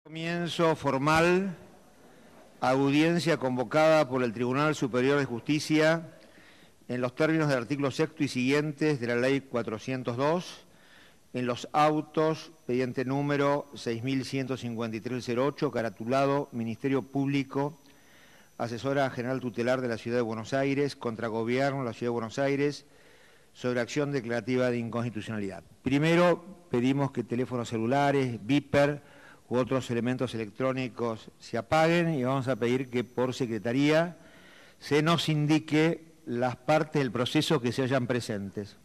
Comienzo formal, audiencia convocada por el Tribunal Superior de Justicia en los términos del artículo 6º y siguientes de la Ley 402, en los autos expediente número 6153-08, caratulado Ministerio Público, Asesora General Tutelar de la Ciudad de Buenos Aires, contra Gobierno de la Ciudad de Buenos Aires, sobre acción declarativa de inconstitucionalidad. Primero, pedimos que teléfonos celulares, beeper u otros elementos electrónicos se apaguen y vamos a pedir que por secretaría se nos indique las partes del proceso que se hallan presentes.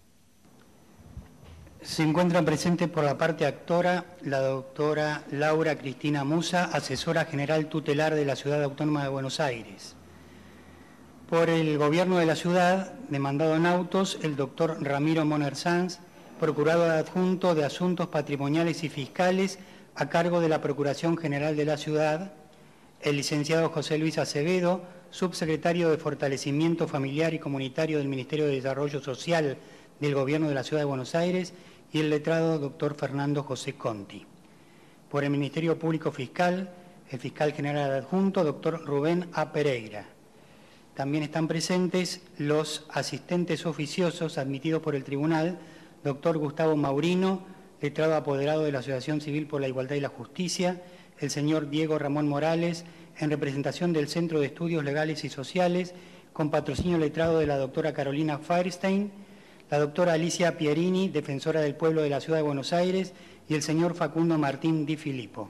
Se encuentran presentes por la parte actora la doctora Laura Cristina Musa, asesora general tutelar de la Ciudad Autónoma de Buenos Aires. Por el Gobierno de la Ciudad, demandado en autos, el doctor Ramiro Moner Sanz, procurador adjunto de Asuntos Patrimoniales y Fiscales a cargo de la Procuración General de la Ciudad, el licenciado José Luis Acevedo, subsecretario de Fortalecimiento Familiar y Comunitario del Ministerio de Desarrollo Social del Gobierno de la Ciudad de Buenos Aires, y el letrado doctor Fernando José Conti. Por el Ministerio Público Fiscal, el fiscal general adjunto, doctor Rubén A. Pereira. También están presentes los asistentes oficiosos admitidos por el tribunal, doctor Gustavo Maurino, letrado apoderado de la Asociación Civil por la Igualdad y la Justicia, el señor Diego Ramón Morales, en representación del Centro de Estudios Legales y Sociales, con patrocinio letrado de la doctora Carolina Firestein, la doctora Alicia Pierini, defensora del pueblo de la Ciudad de Buenos Aires, y el señor Facundo Martín Di Filippo.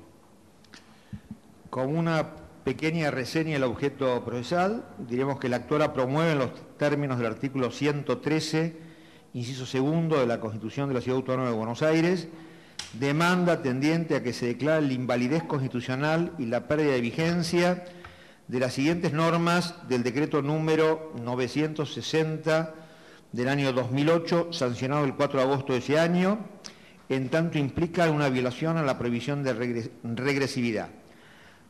Como una pequeña reseña del objeto procesal, diremos que la actora promueve en los términos del artículo 113, inciso segundo de la Constitución de la Ciudad Autónoma de Buenos Aires, demanda tendiente a que se declare la invalidez constitucional y la pérdida de vigencia de las siguientes normas del decreto número 960 del año 2008, sancionado el 4 de agosto de ese año, en tanto implica una violación a la prohibición de regresividad.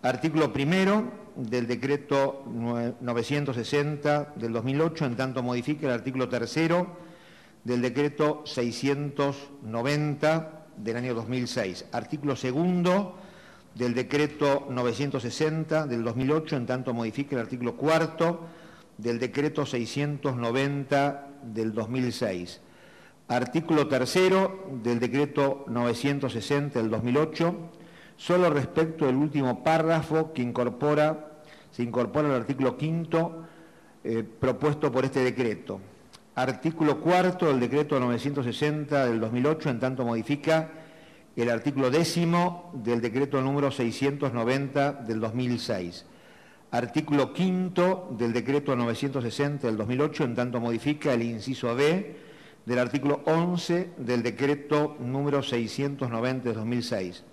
Artículo primero del decreto 960 del 2008, en tanto modifica el artículo tercero del decreto 690 del año 2006. Artículo segundo del decreto 960 del 2008, en tanto modifica el artículo cuarto del decreto 690 del 2006. Artículo tercero del decreto 960 del 2008, solo respecto del último párrafo que se incorpora al artículo quinto propuesto por este decreto. Artículo cuarto del decreto 960 del 2008, en tanto modifica el artículo décimo del decreto número 690 del 2006. Artículo quinto del decreto 960 del 2008, en tanto modifica el inciso B del artículo 11 del decreto número 690 del 2006.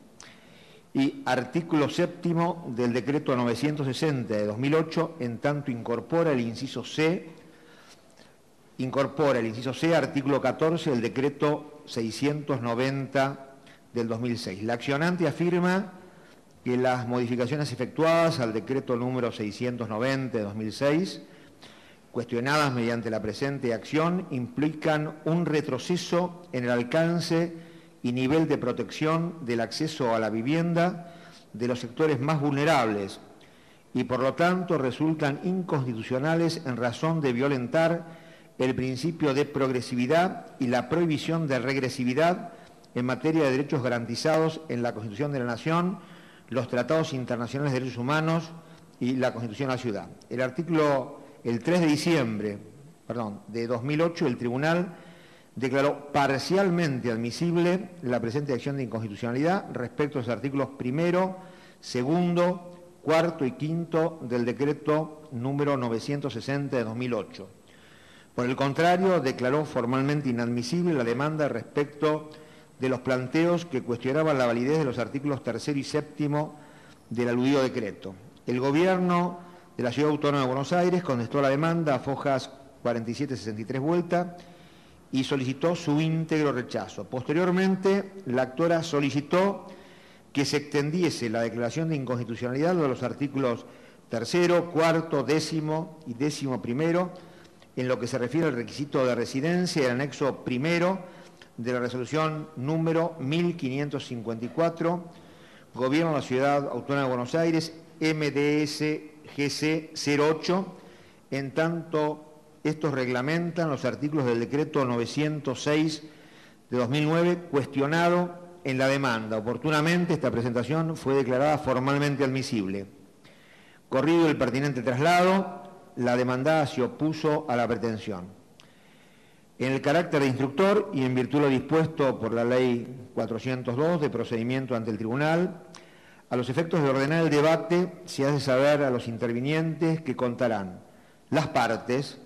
Y artículo séptimo del decreto 960 de 2008, en tanto incorpora el inciso C, artículo 14 del decreto 690 del 2006. La accionante afirma que las modificaciones efectuadas al decreto número 690 de 2006, cuestionadas mediante la presente acción, implican un retroceso en el alcance y nivel de protección del acceso a la vivienda de los sectores más vulnerables y por lo tanto resultan inconstitucionales en razón de violentar el principio de progresividad y la prohibición de regresividad en materia de derechos garantizados en la Constitución de la Nación, los tratados internacionales de derechos humanos y la Constitución de la Ciudad. El 3 de diciembre de 2008, el Tribunal declaró parcialmente admisible la presente acción de inconstitucionalidad respecto a los artículos primero, segundo, cuarto y quinto del decreto número 960 de 2008. Por el contrario, declaró formalmente inadmisible la demanda respecto de los planteos que cuestionaban la validez de los artículos tercero y séptimo del aludido decreto. El Gobierno de la Ciudad Autónoma de Buenos Aires contestó la demanda a fojas 47-63 vuelta y solicitó su íntegro rechazo. Posteriormente, la actora solicitó que se extendiese la declaración de inconstitucionalidad de los artículos tercero, cuarto, décimo y décimo primero, en lo que se refiere al requisito de residencia, el anexo primero de la resolución número 1554, Gobierno de la Ciudad Autónoma de Buenos Aires, MDS-GC 08, en tanto estos reglamentan los artículos del decreto 906 de 2009, cuestionado en la demanda. Oportunamente, esta presentación fue declarada formalmente admisible. Corrido el pertinente traslado, la demandada se opuso a la pretensión. En el carácter de instructor y en virtud de lo dispuesto por la Ley 402 de procedimiento ante el Tribunal, a los efectos de ordenar el debate, se hace saber a los intervinientes que contarán las partes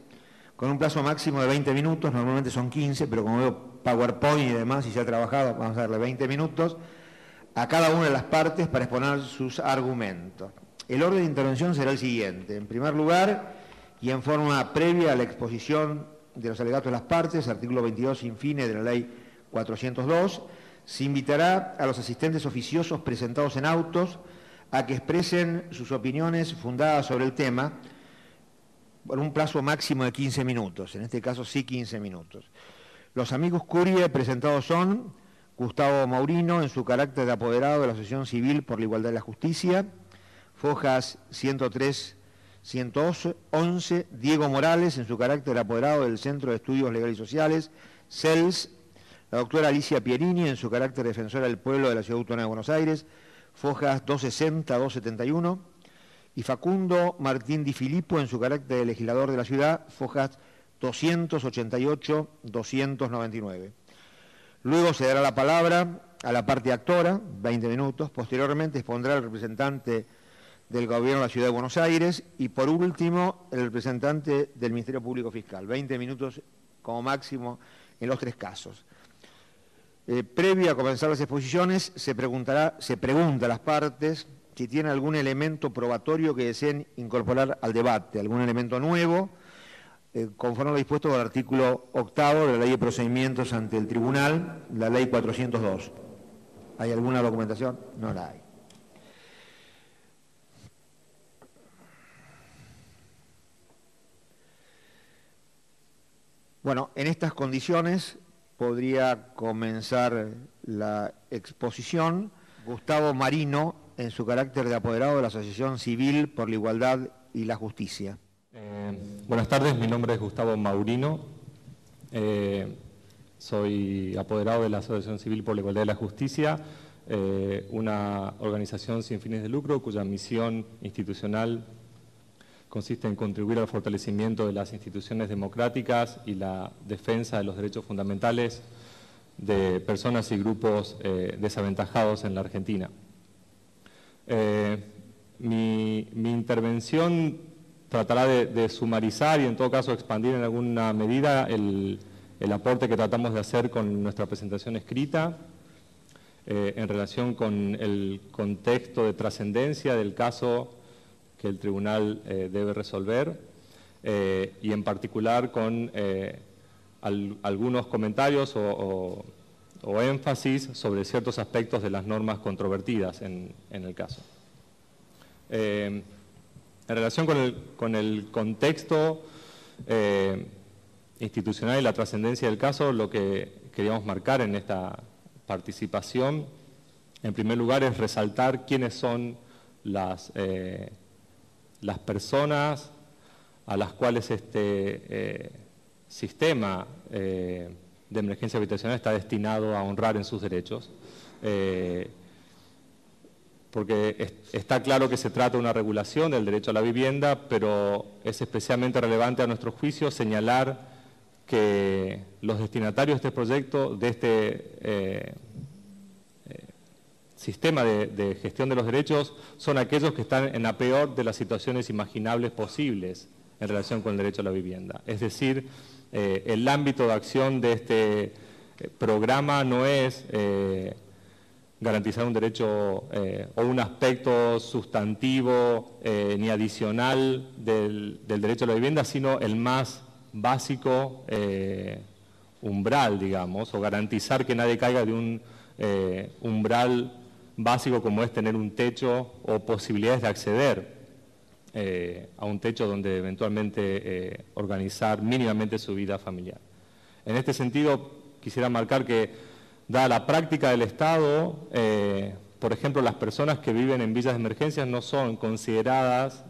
con un plazo máximo de 20 minutos, normalmente son 15, pero como veo PowerPoint y demás, y se ha trabajado, vamos a darle 20 minutos a cada una de las partes para exponer sus argumentos. El orden de intervención será el siguiente. En primer lugar, y en forma previa a la exposición de los alegatos de las partes, artículo 22 sin fines de la Ley 402, se invitará a los asistentes oficiosos presentados en autos a que expresen sus opiniones fundadas sobre el tema por un plazo máximo de 15 minutos, en este caso sí 15 minutos. Los amigos Curie presentados son Gustavo Maurino en su carácter de apoderado de la Asociación Civil por la Igualdad y la Justicia, Fojas 103-111, Diego Morales en su carácter de apoderado del Centro de Estudios Legales y Sociales, CELS, la doctora Alicia Pierini en su carácter de defensora del pueblo de la Ciudad Autónoma de Buenos Aires, Fojas 260-271, y Facundo Martín Di Filippo en su carácter de legislador de la ciudad, Fojas 288-299. Luego se dará la palabra a la parte actora, 20 minutos, posteriormente expondrá el representante del Gobierno de la Ciudad de Buenos Aires y por último el representante del Ministerio Público Fiscal, 20 minutos como máximo en los tres casos. Previo a comenzar las exposiciones, se pregunta a las partes si tienen algún elemento probatorio que deseen incorporar al debate, algún elemento nuevo, conforme a lo dispuesto por el artículo 8 de la Ley de Procedimientos ante el Tribunal, la Ley 402. ¿Hay alguna documentación? No la hay. Bueno, en estas condiciones podría comenzar la exposición. Gustavo Marino, en su carácter de apoderado de la Asociación Civil por la Igualdad y la Justicia. Buenas tardes, mi nombre es Gustavo Maurino. Soy apoderado de la Asociación Civil por la Igualdad y la Justicia, una organización sin fines de lucro cuya misión institucional consiste en contribuir al fortalecimiento de las instituciones democráticas y la defensa de los derechos fundamentales de personas y grupos desaventajados en la Argentina. Mi intervención tratará de sumarizar y en todo caso expandir en alguna medida el aporte que tratamos de hacer con nuestra presentación escrita en relación con el contexto de trascendencia del caso que el tribunal debe resolver y en particular con algunos comentarios o énfasis sobre ciertos aspectos de las normas controvertidas en el caso. En relación con el contexto institucional y la trascendencia del caso, lo que queríamos marcar en esta participación, en primer lugar, es resaltar quiénes son las personas a las cuales este sistema de emergencia habitacional está destinado a honrar en sus derechos. Porque está claro que se trata de una regulación del derecho a la vivienda, pero es especialmente relevante a nuestro juicio señalar que los destinatarios de este proyecto, de este sistema de gestión de los derechos, son aquellos que están en la peor de las situaciones imaginables posibles en relación con el derecho a la vivienda. Es decir, el ámbito de acción de este programa no es garantizar un derecho o un aspecto sustantivo ni adicional del derecho a la vivienda, sino el más básico umbral, digamos, o garantizar que nadie caiga de un umbral básico como es tener un techo o posibilidades de acceder a un techo donde eventualmente organizar mínimamente su vida familiar. En este sentido, quisiera marcar que dada la práctica del Estado, por ejemplo, las personas que viven en villas de emergencias no son consideradas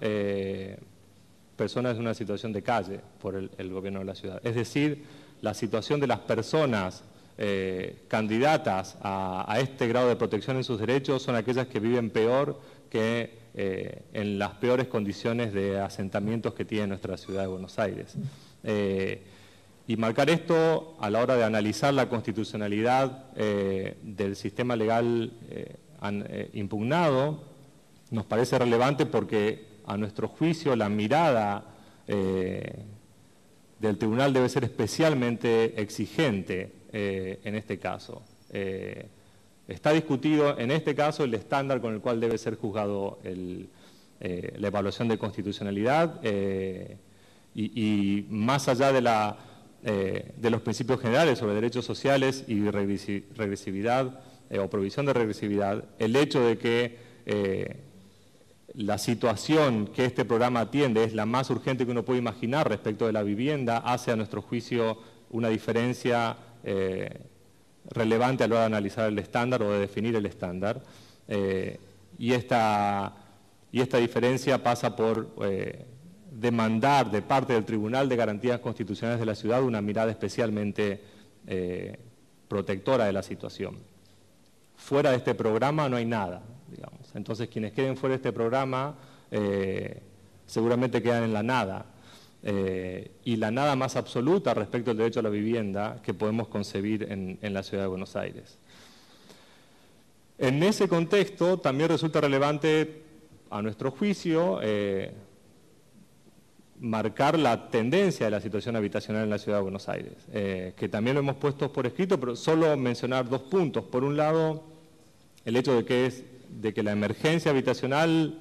personas en una situación de calle por el gobierno de la ciudad. Es decir, la situación de las personas candidatas a este grado de protección en sus derechos son aquellas que viven peor que en las peores condiciones de asentamientos que tiene nuestra ciudad de Buenos Aires. Y marcar esto a la hora de analizar la constitucionalidad del sistema legal impugnado nos parece relevante porque a nuestro juicio la mirada del tribunal debe ser especialmente exigente en este caso. Está discutido en este caso el estándar con el cual debe ser juzgado la evaluación de constitucionalidad y más allá de los principios generales sobre derechos sociales y regresividad o provisión de regresividad, el hecho de que la situación que este programa atiende es la más urgente que uno puede imaginar respecto de la vivienda, hace a nuestro juicio una diferencia relevante a la hora de analizar el estándar o de definir el estándar. Y esta diferencia pasa por demandar de parte del Tribunal de Garantías Constitucionales de la Ciudad una mirada especialmente protectora de la situación. Fuera de este programa no hay nada, digamos. Entonces quienes queden fuera de este programa seguramente quedan en la nada. Y la nada más absoluta respecto al derecho a la vivienda que podemos concebir en la Ciudad de Buenos Aires. En ese contexto también resulta relevante, a nuestro juicio, marcar la tendencia de la situación habitacional en la Ciudad de Buenos Aires, que también lo hemos puesto por escrito, pero solo mencionar dos puntos. Por un lado, el hecho de que la emergencia habitacional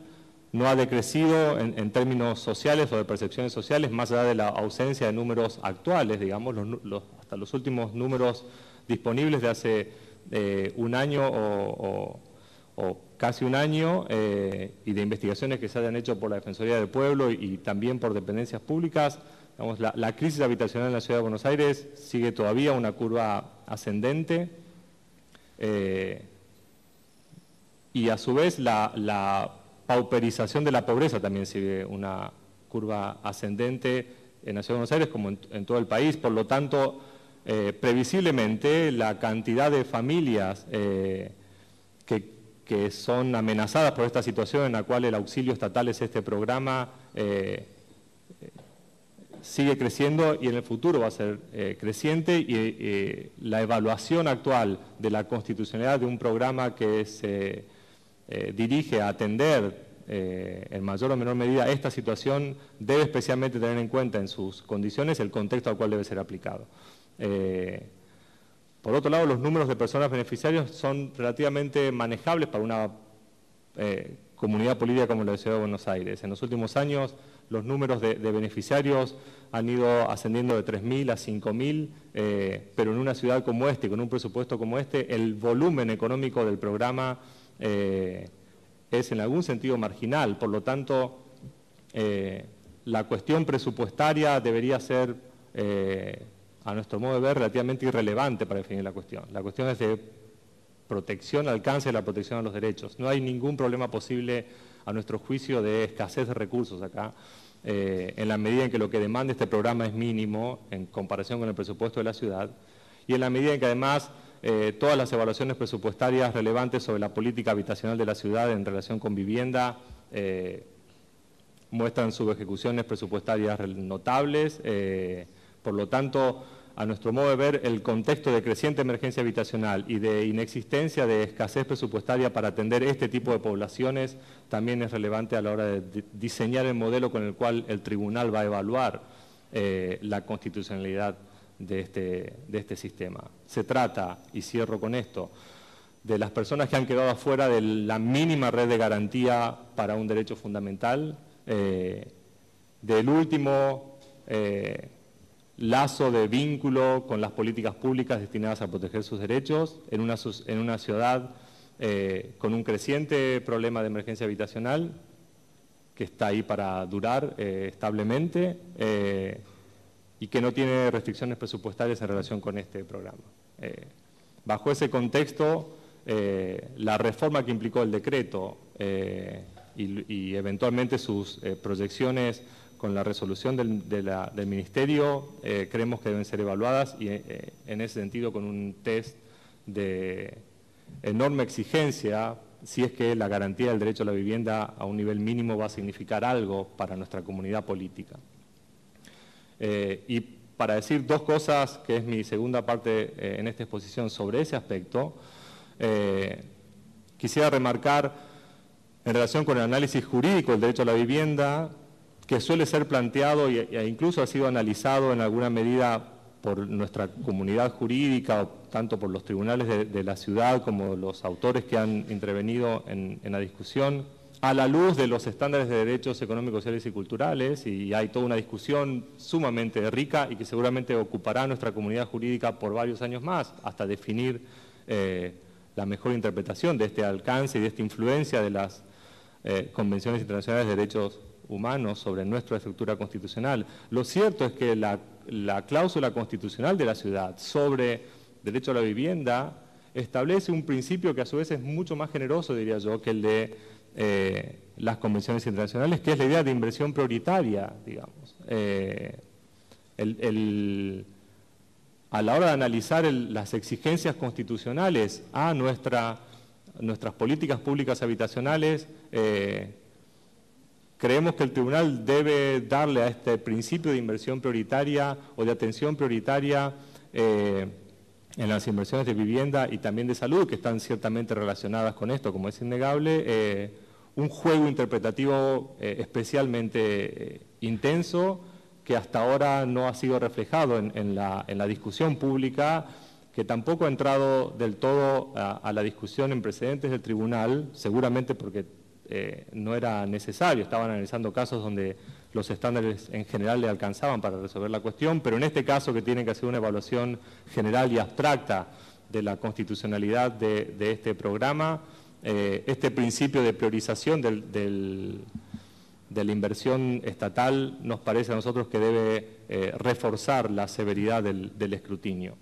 no ha decrecido en términos sociales o de percepciones sociales, más allá de la ausencia de números actuales, digamos, hasta los últimos números disponibles de hace un año o casi un año, y de investigaciones que se hayan hecho por la Defensoría del Pueblo y también por dependencias públicas. Digamos, la crisis habitacional en la Ciudad de Buenos Aires sigue todavía una curva ascendente, y a su vez la pauperización de la pobreza también sigue una curva ascendente en la Ciudad de Buenos Aires como en todo el país. Por lo tanto, previsiblemente la cantidad de familias que son amenazadas por esta situación en la cual el auxilio estatal es este programa, sigue creciendo y en el futuro va a ser creciente, y la evaluación actual de la constitucionalidad de un programa que se dirige a atender en mayor o menor medida esta situación debe especialmente tener en cuenta en sus condiciones el contexto al cual debe ser aplicado. Por otro lado, los números de personas beneficiarias son relativamente manejables para una comunidad política como la de Ciudad de Buenos Aires. En los últimos años los números de beneficiarios han ido ascendiendo de 3.000 a 5.000, pero en una ciudad como esta y con un presupuesto como este, el volumen económico del programa es en algún sentido marginal. Por lo tanto, la cuestión presupuestaria debería ser, a nuestro modo de ver, relativamente irrelevante para definir la cuestión. La cuestión es de protección, alcance de la protección a los derechos. No hay ningún problema posible, a nuestro juicio, de escasez de recursos acá, en la medida en que lo que demanda este programa es mínimo en comparación con el presupuesto de la ciudad, y en la medida en que además todas las evaluaciones presupuestarias relevantes sobre la política habitacional de la ciudad en relación con vivienda muestran subejecuciones presupuestarias notables. Por lo tanto, a nuestro modo de ver, el contexto de creciente emergencia habitacional y de inexistencia de escasez presupuestaria para atender este tipo de poblaciones también es relevante a la hora de diseñar el modelo con el cual el tribunal va a evaluar la constitucionalidad de este sistema. Se trata, y cierro con esto, de las personas que han quedado afuera de la mínima red de garantía para un derecho fundamental, del último lazo de vínculo con las políticas públicas destinadas a proteger sus derechos en una ciudad con un creciente problema de emergencia habitacional que está ahí para durar establemente y que no tiene restricciones presupuestarias en relación con este programa. Bajo ese contexto, la reforma que implicó el decreto y eventualmente sus proyecciones con la resolución del Ministerio, creemos que deben ser evaluadas y en ese sentido con un test de enorme exigencia, si es que la garantía del derecho a la vivienda a un nivel mínimo va a significar algo para nuestra comunidad política. Y para decir dos cosas, que es mi segunda parte en esta exposición sobre ese aspecto, quisiera remarcar en relación con el análisis jurídico del derecho a la vivienda, que suele ser planteado e incluso ha sido analizado en alguna medida por nuestra comunidad jurídica, tanto por los tribunales de la ciudad como los autores que han intervenido en la discusión, a la luz de los estándares de derechos económicos, sociales y culturales, y hay toda una discusión sumamente rica y que seguramente ocupará a nuestra comunidad jurídica por varios años más, hasta definir la mejor interpretación de este alcance y de esta influencia de las convenciones internacionales de derechos humanos sobre nuestra estructura constitucional. Lo cierto es que la cláusula constitucional de la ciudad sobre derecho a la vivienda establece un principio que a su vez es mucho más generoso, diría yo, que el de las convenciones internacionales, que es la idea de inversión prioritaria, digamos. A la hora de analizar las exigencias constitucionales a nuestras políticas públicas habitacionales, creemos que el tribunal debe darle a este principio de inversión prioritaria o de atención prioritaria en las inversiones de vivienda y también de salud, que están ciertamente relacionadas con esto, como es innegable, un juego interpretativo especialmente intenso, que hasta ahora no ha sido reflejado en la discusión pública, que tampoco ha entrado del todo a la discusión en precedentes del tribunal, seguramente porque no era necesario, estaban analizando casos donde los estándares en general le alcanzaban para resolver la cuestión, pero en este caso que tienen que hacer una evaluación general y abstracta de la constitucionalidad de este programa, este principio de priorización de la inversión estatal nos parece a nosotros que debe reforzar la severidad del escrutinio.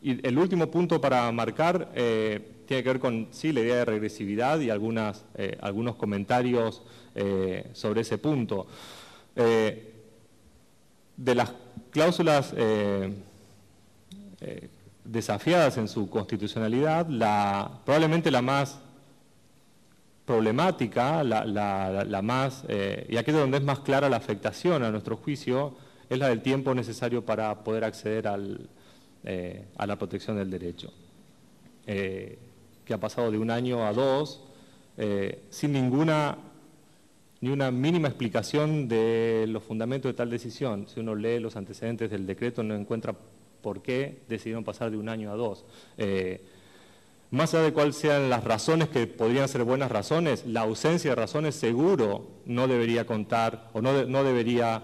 Y el último punto para marcar tiene que ver con sí, la idea de regresividad y algunos comentarios sobre ese punto. De las cláusulas desafiadas en su constitucionalidad, probablemente la más problemática, la más, y aquella donde es más clara la afectación a nuestro juicio, es la del tiempo necesario para poder acceder a la protección del derecho, que ha pasado de 1 año a 2, sin ni una mínima explicación de los fundamentos de tal decisión. Si uno lee los antecedentes del decreto no encuentra por qué decidieron pasar de 1 año a 2. Más allá de cuáles sean las razones que podrían ser buenas razones, la ausencia de razones seguro no debería contar o no debería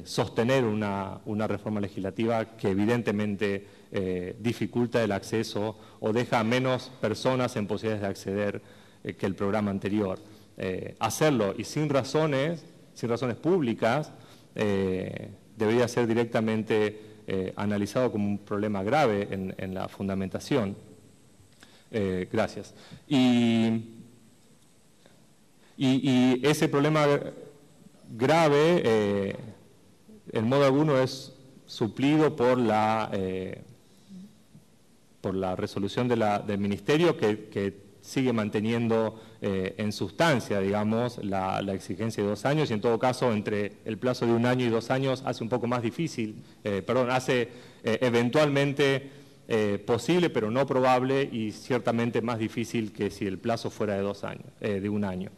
sostener una reforma legislativa que evidentemente dificulta el acceso o deja a menos personas en posibilidades de acceder que el programa anterior. Hacerlo y sin razones públicas, debería ser directamente analizado como un problema grave en la fundamentación. Gracias. Y ese problema grave, en modo alguno, es suplido por la resolución del Ministerio que sigue manteniendo en sustancia, digamos, la exigencia de 2 años, y en todo caso entre el plazo de 1 año y 2 años hace un poco más difícil, hace eventualmente posible pero no probable y ciertamente más difícil que si el plazo fuera de 2 años, de 1 año.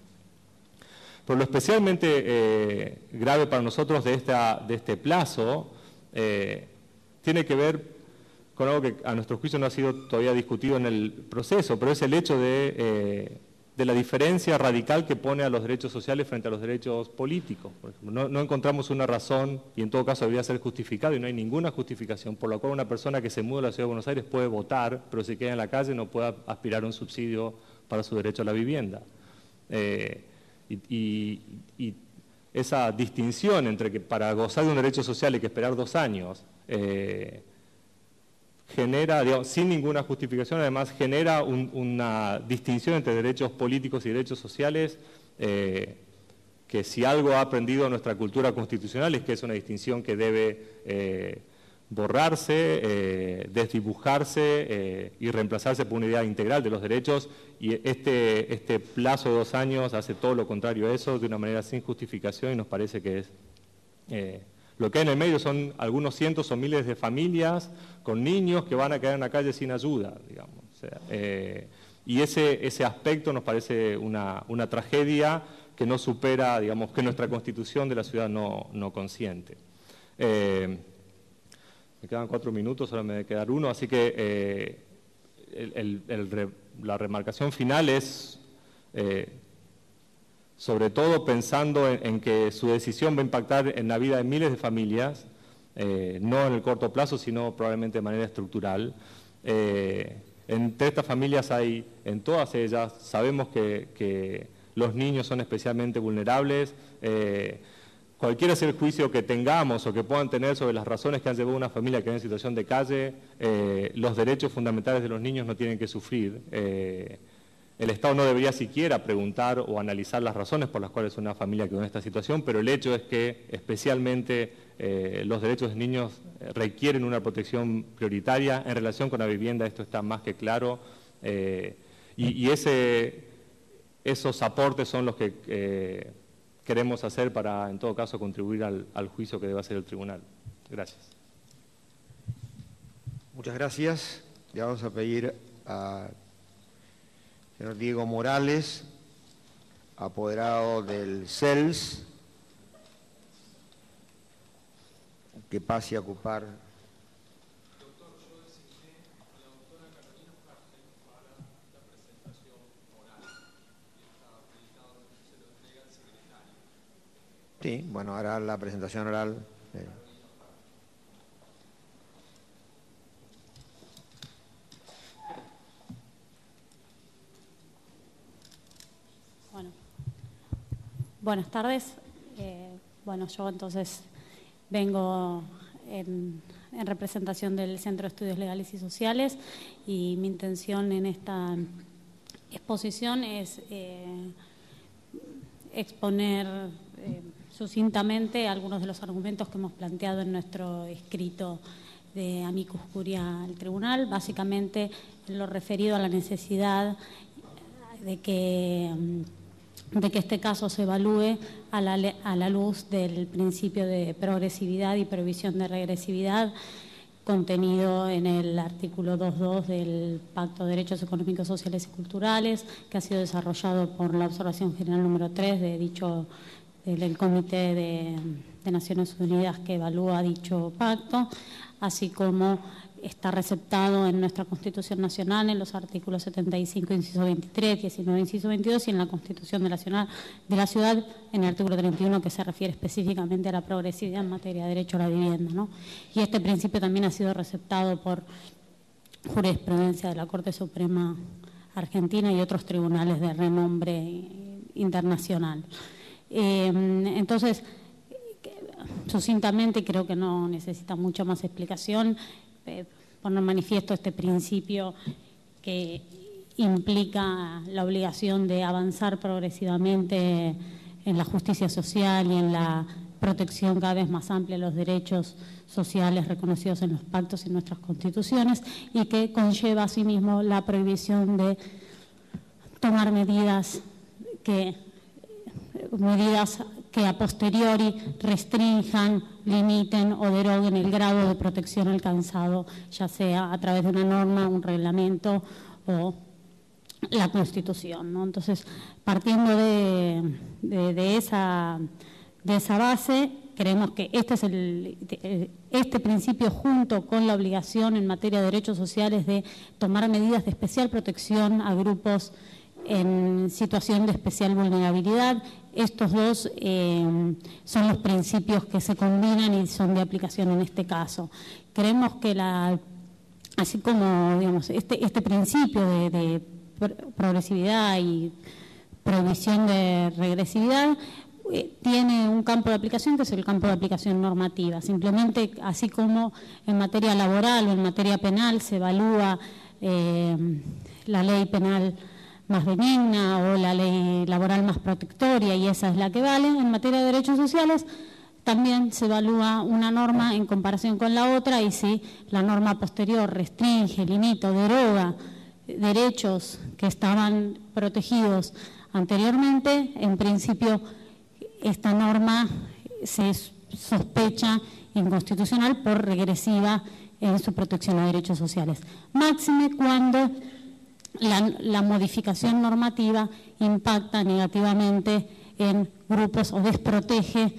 Pero lo especialmente grave para nosotros de este plazo tiene que ver con algo que a nuestro juicio no ha sido todavía discutido en el proceso, pero es el hecho de la diferencia radical que pone a los derechos sociales frente a los derechos políticos. Por ejemplo, no encontramos una razón, y en todo caso debería ser justificado, y no hay ninguna justificación por la cual una persona que se muda a la Ciudad de Buenos Aires puede votar, pero si queda en la calle no pueda aspirar a un subsidio para su derecho a la vivienda. Y esa distinción entre que para gozar de un derecho social hay que esperar 2 años, genera, digamos, sin ninguna justificación, además genera una distinción entre derechos políticos y derechos sociales, que si algo ha aprendido nuestra cultura constitucional es que es una distinción que debe borrarse, desdibujarse y reemplazarse por una idea integral de los derechos, y este plazo de 2 años hace todo lo contrario a eso, de una manera sin justificación, y nos parece que es... lo que hay en el medio son algunos cientos o miles de familias con niños que van a quedar en la calle sin ayuda, digamos. O sea, y ese aspecto nos parece una tragedia que no supera, digamos, que nuestra Constitución de la ciudad no consiente. Me quedan 4 minutos, ahora me debe quedar 1, así que la remarcación final es, sobre todo pensando en que su decisión va a impactar en la vida de miles de familias, no en el corto plazo, sino probablemente de manera estructural. Entre estas familias hay, en todas ellas, sabemos que los niños son especialmente vulnerables. Cualquiera sea el juicio que tengamos o que puedan tener sobre las razones que han llevado a una familia a quedar en situación de calle, los derechos fundamentales de los niños no tienen que sufrir. El Estado no debería siquiera preguntar o analizar las razones por las cuales una familia quedó en esta situación, pero el hecho es que especialmente los derechos de niños requieren una protección prioritaria. En relación con la vivienda esto está más que claro, y esos aportes son los que queremos hacer para, en todo caso, contribuir al juicio que debe hacer el tribunal. Gracias. Muchas gracias. Le vamos a pedir a señor Diego Morales, apoderado del CELS, que pase a ocupar. Doctor, yo designé a la doctora Carolina Fragel para la presentación oral. Está habilitado, se lo entrega al secretario. Sí, bueno, hará la presentación oral. Buenas tardes. Bueno, yo entonces vengo en representación del Centro de Estudios Legales y Sociales, y mi intención en esta exposición es exponer sucintamente algunos de los argumentos que hemos planteado en nuestro escrito de amicus curiae al tribunal, básicamente en lo referido a la necesidad de que este caso se evalúe a la luz del principio de progresividad y prohibición de regresividad contenido en el artículo 2.2 del Pacto de Derechos Económicos, Sociales y Culturales, que ha sido desarrollado por la Observación General número 3 del Comité de Naciones Unidas que evalúa dicho pacto, así como está receptado en nuestra Constitución Nacional en los artículos 75, inciso 23, 19, inciso 22, y en la Constitución de la Ciudad en el artículo 31, que se refiere específicamente a la progresividad en materia de derecho a la vivienda, ¿no? Y este principio también ha sido receptado por jurisprudencia de la Corte Suprema Argentina y otros tribunales de renombre internacional. Entonces, sucintamente, creo que no necesita mucha más explicación, poner manifiesto este principio que implica la obligación de avanzar progresivamente en la justicia social y en la protección cada vez más amplia de los derechos sociales reconocidos en los pactos y nuestras constituciones, y que conlleva asimismo la prohibición de tomar medidas que a posteriori restrinjan, limiten o deroguen el grado de protección alcanzado, ya sea a través de una norma, un reglamento o la Constitución, ¿no? Entonces, partiendo de esa base, creemos que este principio, junto con la obligación en materia de derechos sociales de tomar medidas de especial protección a grupos en situación de especial vulnerabilidad, estos dos son los principios que se combinan y son de aplicación en este caso. Creemos que así como, digamos, este principio de progresividad y prohibición de regresividad tiene un campo de aplicación que es el campo de aplicación normativa. Simplemente, así como en materia laboral o en materia penal se evalúa la ley penal más benigna o la ley laboral más protectoria y esa es la que vale, en materia de derechos sociales también se evalúa una norma en comparación con la otra y si la norma posterior restringe, limita o deroga derechos que estaban protegidos anteriormente, en principio esta norma se sospecha inconstitucional por regresiva en su protección a derechos sociales. Máxime cuando la modificación normativa impacta negativamente en grupos o desprotege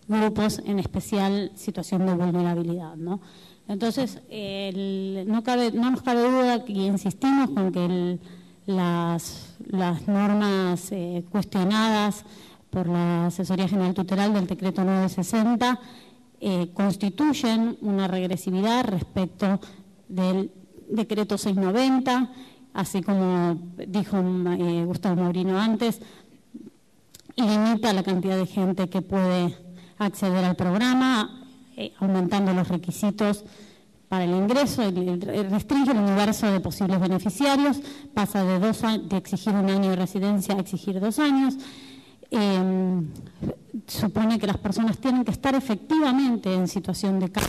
grupos en especial situación de vulnerabilidad, ¿no? Entonces, no nos cabe duda que insistimos con que las normas cuestionadas por la Asesoría General Tutelar del Decreto 960 constituyen una regresividad respecto del Decreto 690, así como dijo Gustavo Maurino antes, limita la cantidad de gente que puede acceder al programa, aumentando los requisitos para el ingreso, restringe el universo de posibles beneficiarios, pasa de exigir 1 año de residencia a exigir 2 años, supone que las personas tienen que estar efectivamente en situación de calle.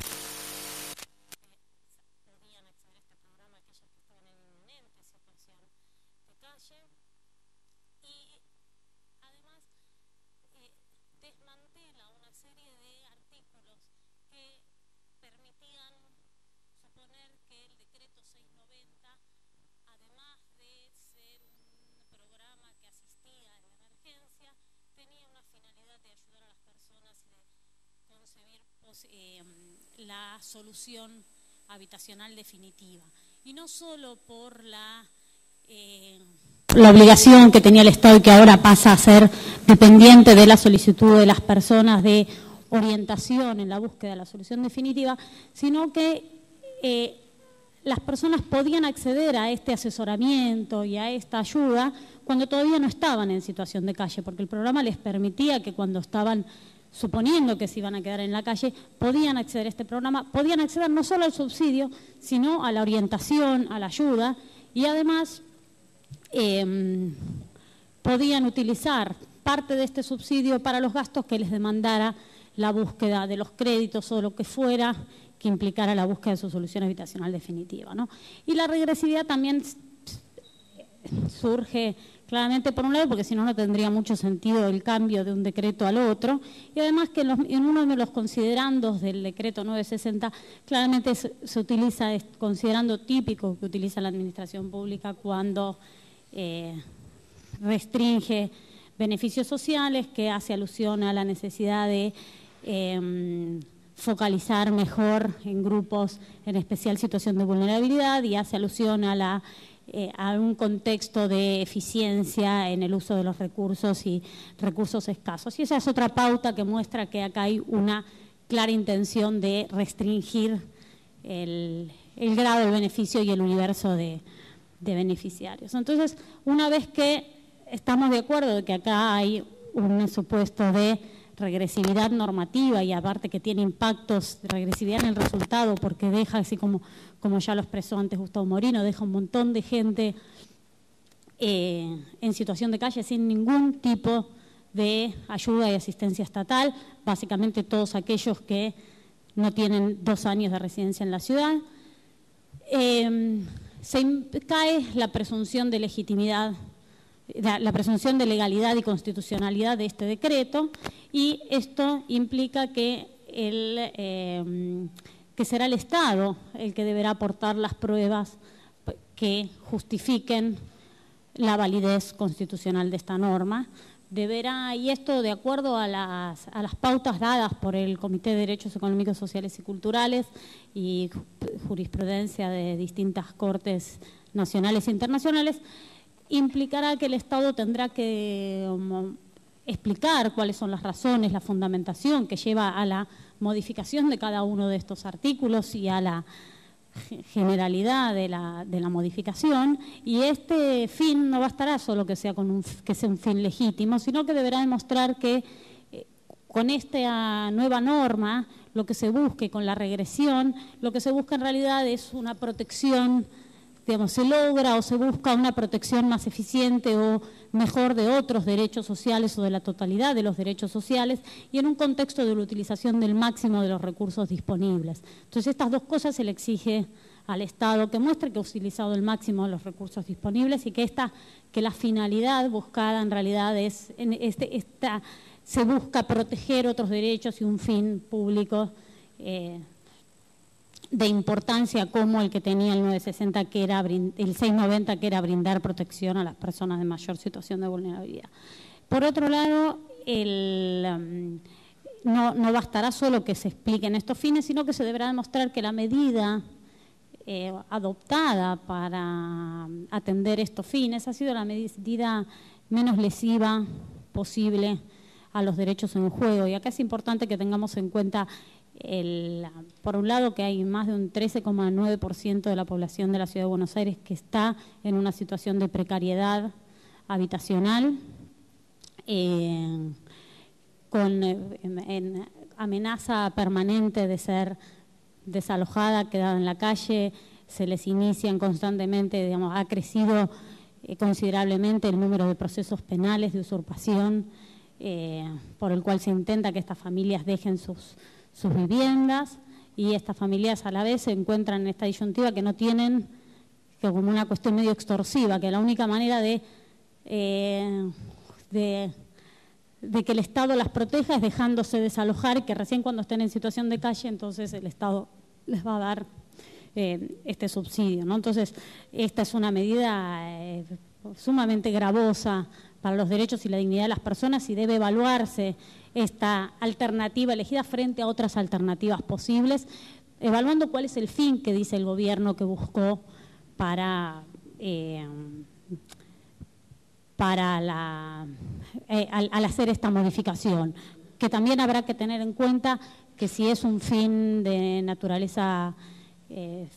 La solución habitacional definitiva y no solo por la obligación que tenía el Estado y que ahora pasa a ser dependiente de la solicitud de las personas de orientación en la búsqueda de la solución definitiva, sino que las personas podían acceder a este asesoramiento y a esta ayuda cuando todavía no estaban en situación de calle, porque el programa les permitía que cuando estaban suponiendo que se iban a quedar en la calle, podían acceder a este programa, podían acceder no solo al subsidio, sino a la orientación, a la ayuda, y además podían utilizar parte de este subsidio para los gastos que les demandara la búsqueda de los créditos o lo que fuera que implicara la búsqueda de su solución habitacional definitiva, ¿no? Y la regresividad también surge claramente por un lado, porque si no, no tendría mucho sentido el cambio de un decreto al otro, y además que en uno de los considerandos del decreto 960 claramente se utiliza, considerando típico que utiliza la administración pública cuando restringe beneficios sociales, que hace alusión a la necesidad de focalizar mejor en grupos en especial situación de vulnerabilidad y hace alusión a un contexto de eficiencia en el uso de los recursos y recursos escasos. Y esa es otra pauta que muestra que acá hay una clara intención de restringir el grado del beneficio y el universo de beneficiarios. Entonces, una vez que estamos de acuerdo de que acá hay un supuesto de regresividad normativa y aparte que tiene impactos de regresividad en el resultado porque deja, así como ya lo expresó antes Gustavo Maurino, deja un montón de gente en situación de calle sin ningún tipo de ayuda y asistencia estatal, básicamente todos aquellos que no tienen 2 años de residencia en la ciudad. Cae la presunción de legitimidad, la presunción de legalidad y constitucionalidad de este decreto, y esto implica que será el Estado el que deberá aportar las pruebas que justifiquen la validez constitucional de esta norma. Y esto de acuerdo a las pautas dadas por el Comité de Derechos Económicos, Sociales y Culturales y jurisprudencia de distintas cortes nacionales e internacionales, implicará que el Estado tendrá que explicar cuáles son las razones, la fundamentación que lleva a la modificación de cada uno de estos artículos y a la generalidad de la modificación, y este fin no bastará solo que sea un fin legítimo, sino que deberá demostrar que con esta nueva norma, lo que se busque con la regresión, lo que se busca en realidad es una protección, digamos, se logra o se busca una protección más eficiente o mejor de otros derechos sociales o de la totalidad de los derechos sociales y en un contexto de la utilización del máximo de los recursos disponibles. Entonces, estas dos cosas se le exige al Estado que muestre que ha utilizado el máximo de los recursos disponibles y que la finalidad buscada en realidad es se busca proteger otros derechos y un fin público de importancia como el que tenía el 960, que era el 690, que era brindar protección a las personas de mayor situación de vulnerabilidad. Por otro lado, no bastará solo que se expliquen estos fines, sino que se deberá demostrar que la medida adoptada para atender estos fines ha sido la medida menos lesiva posible a los derechos en juego. Y acá es importante que tengamos en cuenta, por un lado, que hay más de un 13,9% de la población de la Ciudad de Buenos Aires que está en una situación de precariedad habitacional, con amenaza permanente de ser desalojada, quedada en la calle, se les inician constantemente, digamos, ha crecido considerablemente el número de procesos penales de usurpación por el cual se intenta que estas familias dejen sus viviendas y estas familias a la vez se encuentran en esta disyuntiva que no tienen, que como una cuestión medio extorsiva, que la única manera de que el Estado las proteja es dejándose desalojar y que recién cuando estén en situación de calle entonces el Estado les va a dar este subsidio, ¿no? Entonces, esta es una medida sumamente gravosa para los derechos y la dignidad de las personas y debe evaluarse esta alternativa elegida frente a otras alternativas posibles, evaluando cuál es el fin que dice el gobierno que buscó al hacer esta modificación, que también habrá que tener en cuenta que si es un fin de naturaleza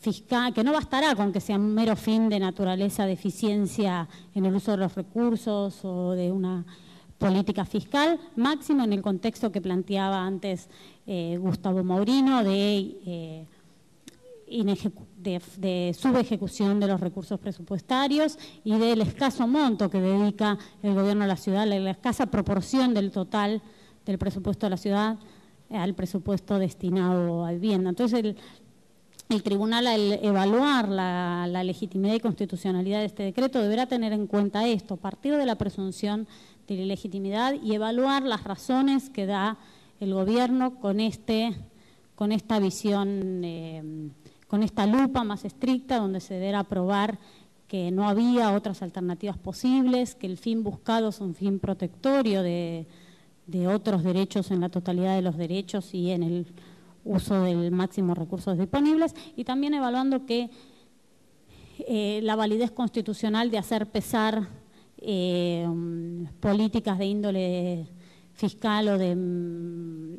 fiscal, que no bastará con que sea un mero fin de naturaleza de eficiencia en el uso de los recursos o de una política fiscal, máximo en el contexto que planteaba antes Gustavo Maurino de subejecución de los recursos presupuestarios y del escaso monto que dedica el gobierno de la ciudad, la escasa proporción del total del presupuesto de la ciudad al presupuesto destinado a vivienda. Entonces, el tribunal, al evaluar la legitimidad y constitucionalidad de este decreto, deberá tener en cuenta esto, partir de la presunción de la ilegitimidad y evaluar las razones que da el gobierno con esta visión, con esta lupa más estricta, donde se deberá probar que no había otras alternativas posibles, que el fin buscado es un fin protectorio de otros derechos en la totalidad de los derechos y en el uso del máximo recursos disponibles, y también evaluando que la validez constitucional de hacer pesar políticas de índole fiscal o de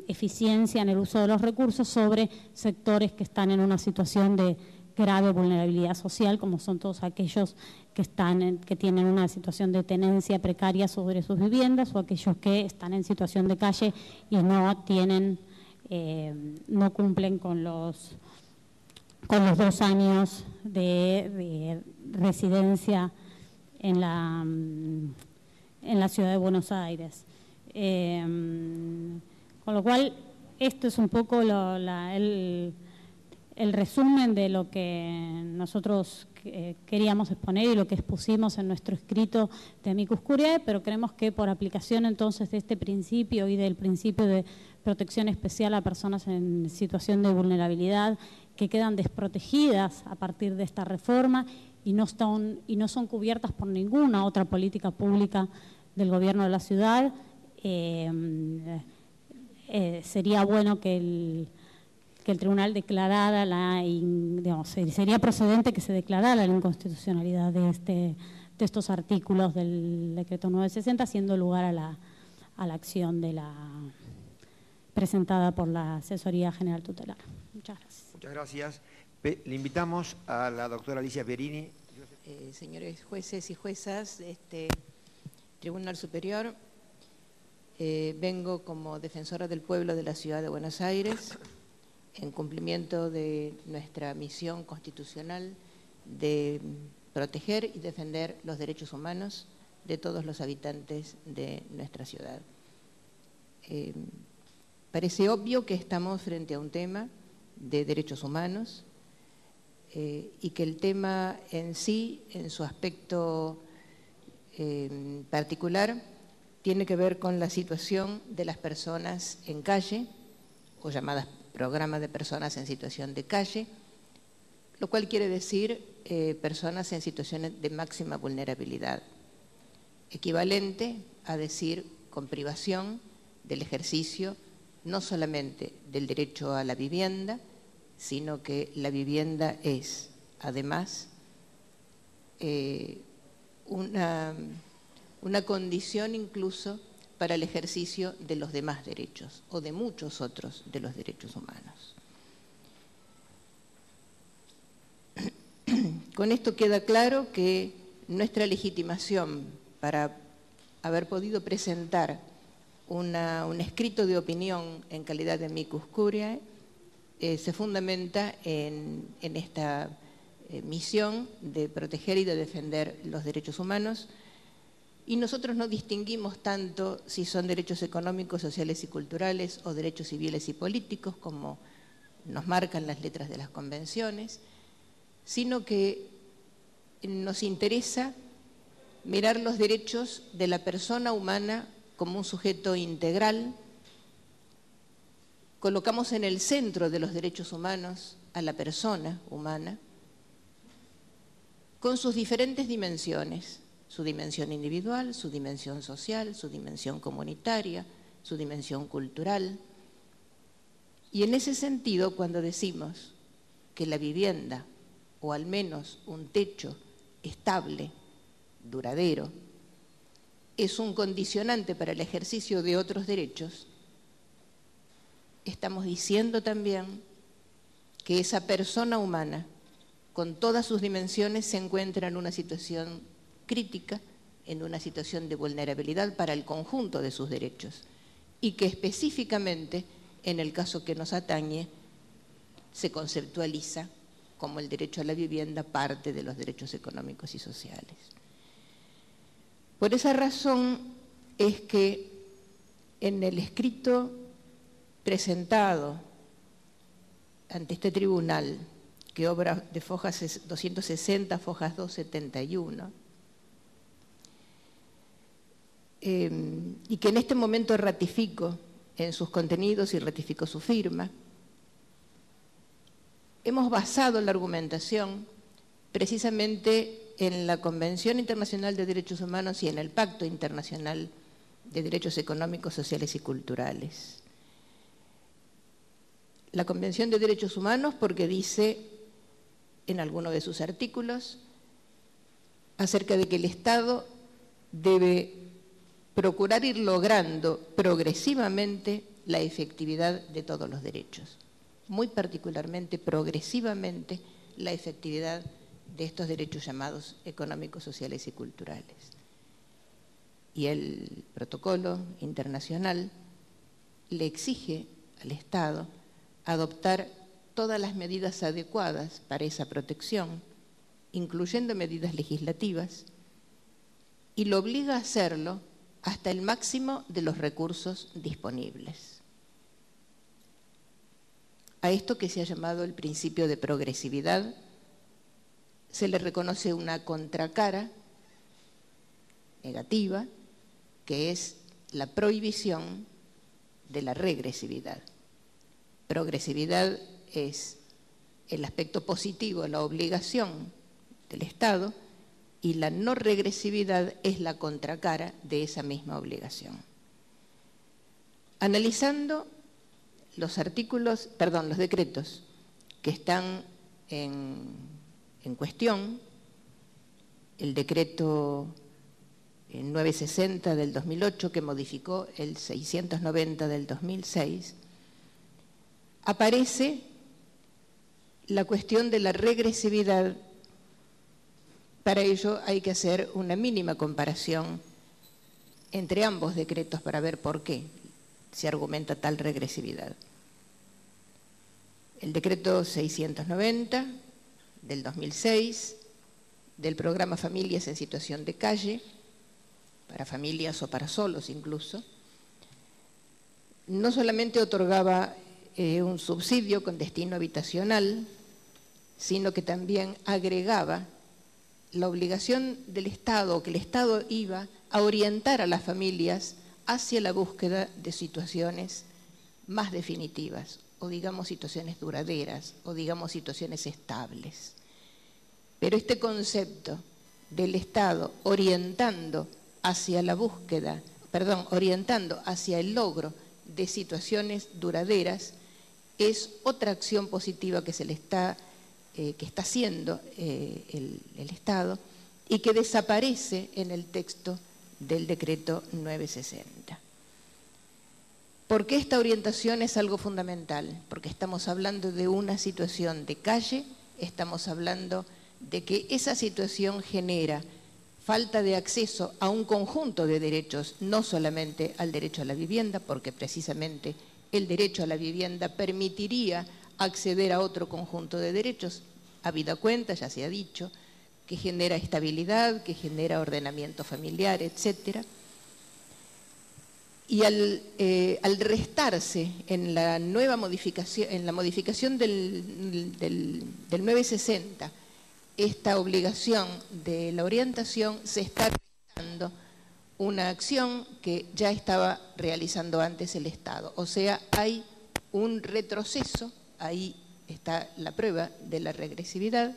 eficiencia en el uso de los recursos sobre sectores que están en una situación de grave vulnerabilidad social, como son todos aquellos que tienen una situación de tenencia precaria sobre sus viviendas o aquellos que están en situación de calle y no cumplen con los 2 años de residencia en la Ciudad de Buenos Aires. Con lo cual, esto es un poco el resumen de lo que nosotros queríamos exponer y lo que expusimos en nuestro escrito de Amicus Curiae, pero creemos que por aplicación entonces de este principio y del principio de protección especial a personas en situación de vulnerabilidad que quedan desprotegidas a partir de esta reforma y no son cubiertas por ninguna otra política pública del gobierno de la ciudad, sería bueno que el tribunal declarara sería procedente que se declarara la inconstitucionalidad de estos artículos del decreto 960, haciendo lugar a la acción presentada por la Asesoría General Tutelar. Muchas gracias. Muchas gracias. Le invitamos a la doctora Alicia Pierini. Señores jueces y juezas, Tribunal Superior, Vengo como defensora del pueblo de la Ciudad de Buenos Aires, en cumplimiento de nuestra misión constitucional de proteger y defender los derechos humanos de todos los habitantes de nuestra ciudad. Parece obvio que estamos frente a un tema de derechos humanos y que el tema en sí, en su aspecto particular, tiene que ver con la situación de las personas en calle, o llamadas programas de personas en situación de calle, lo cual quiere decir personas en situaciones de máxima vulnerabilidad, equivalente a decir con privación del ejercicio no solamente del derecho a la vivienda, sino que la vivienda es, además, una condición incluso para el ejercicio de los demás derechos o de muchos otros de los derechos humanos. Con esto queda claro que nuestra legitimación para haber podido presentar un escrito de opinión en calidad de amicus curiae se fundamenta en esta misión de proteger y de defender los derechos humanos. Y nosotros no distinguimos tanto si son derechos económicos, sociales y culturales o derechos civiles y políticos, como nos marcan las letras de las convenciones, sino que nos interesa mirar los derechos de la persona humana como un sujeto integral. Colocamos en el centro de los derechos humanos a la persona humana, con sus diferentes dimensiones, su dimensión individual, su dimensión social, su dimensión comunitaria, su dimensión cultural. Y en ese sentido, cuando decimos que la vivienda, o al menos un techo estable, duradero, es un condicionante para el ejercicio de otros derechos, estamos diciendo también que esa persona humana, con todas sus dimensiones, se encuentra en una situación crítica, en una situación de vulnerabilidad para el conjunto de sus derechos, y que específicamente, en el caso que nos atañe, se conceptualiza como el derecho a la vivienda parte de los derechos económicos y sociales. Por esa razón es que en el escrito presentado ante este tribunal, que obra de fojas 260, fojas 271, y que en este momento ratifico en sus contenidos y ratifico su firma, hemos basado la argumentación precisamente en la Convención Internacional de Derechos Humanos y en el Pacto Internacional de Derechos Económicos, Sociales y Culturales. La Convención de Derechos Humanos porque dice en alguno de sus artículos acerca de que el Estado debe procurar ir logrando progresivamente la efectividad de todos los derechos, muy particularmente progresivamente la efectividad de estos derechos llamados económicos, sociales y culturales. Y el protocolo internacional le exige al Estado adoptar todas las medidas adecuadas para esa protección, incluyendo medidas legislativas, y lo obliga a hacerlo hasta el máximo de los recursos disponibles. A esto que se ha llamado el principio de progresividad se le reconoce una contracara negativa, que es la prohibición de la regresividad. Progresividad es el aspecto positivo, la obligación del Estado, y la no regresividad es la contracara de esa misma obligación. Analizando los decretos que están en cuestión, el decreto 960 del 2008 que modificó el 690 del 2006, aparece la cuestión de la regresividad. Para ello hay que hacer una mínima comparación entre ambos decretos para ver por qué se argumenta tal regresividad. El decreto 690 del 2006, del programa Familias en Situación de Calle, para familias o para solos incluso, no solamente otorgaba un subsidio con destino habitacional, sino que también agregaba la obligación del Estado, que el Estado iba a orientar a las familias hacia la búsqueda de situaciones más definitivas, o digamos situaciones duraderas, o digamos situaciones estables. Pero este concepto del Estado orientando hacia la búsqueda, orientando hacia el logro de situaciones duraderas, es otra acción positiva que está haciendo el Estado y que desaparece en el texto del decreto 960. ¿Por qué esta orientación es algo fundamental? Porque estamos hablando de una situación de calle, estamos hablando de que esa situación genera falta de acceso a un conjunto de derechos, no solamente al derecho a la vivienda, porque precisamente el derecho a la vivienda permitiría acceder a otro conjunto de derechos, habida cuenta, ya se ha dicho, que genera estabilidad, que genera ordenamiento familiar, etc. Y al restarse en la nueva modificación, en la modificación del 960, esta obligación de la orientación, se está restando una acción que ya estaba realizando antes el Estado. O sea, hay un retroceso, ahí está la prueba de la regresividad.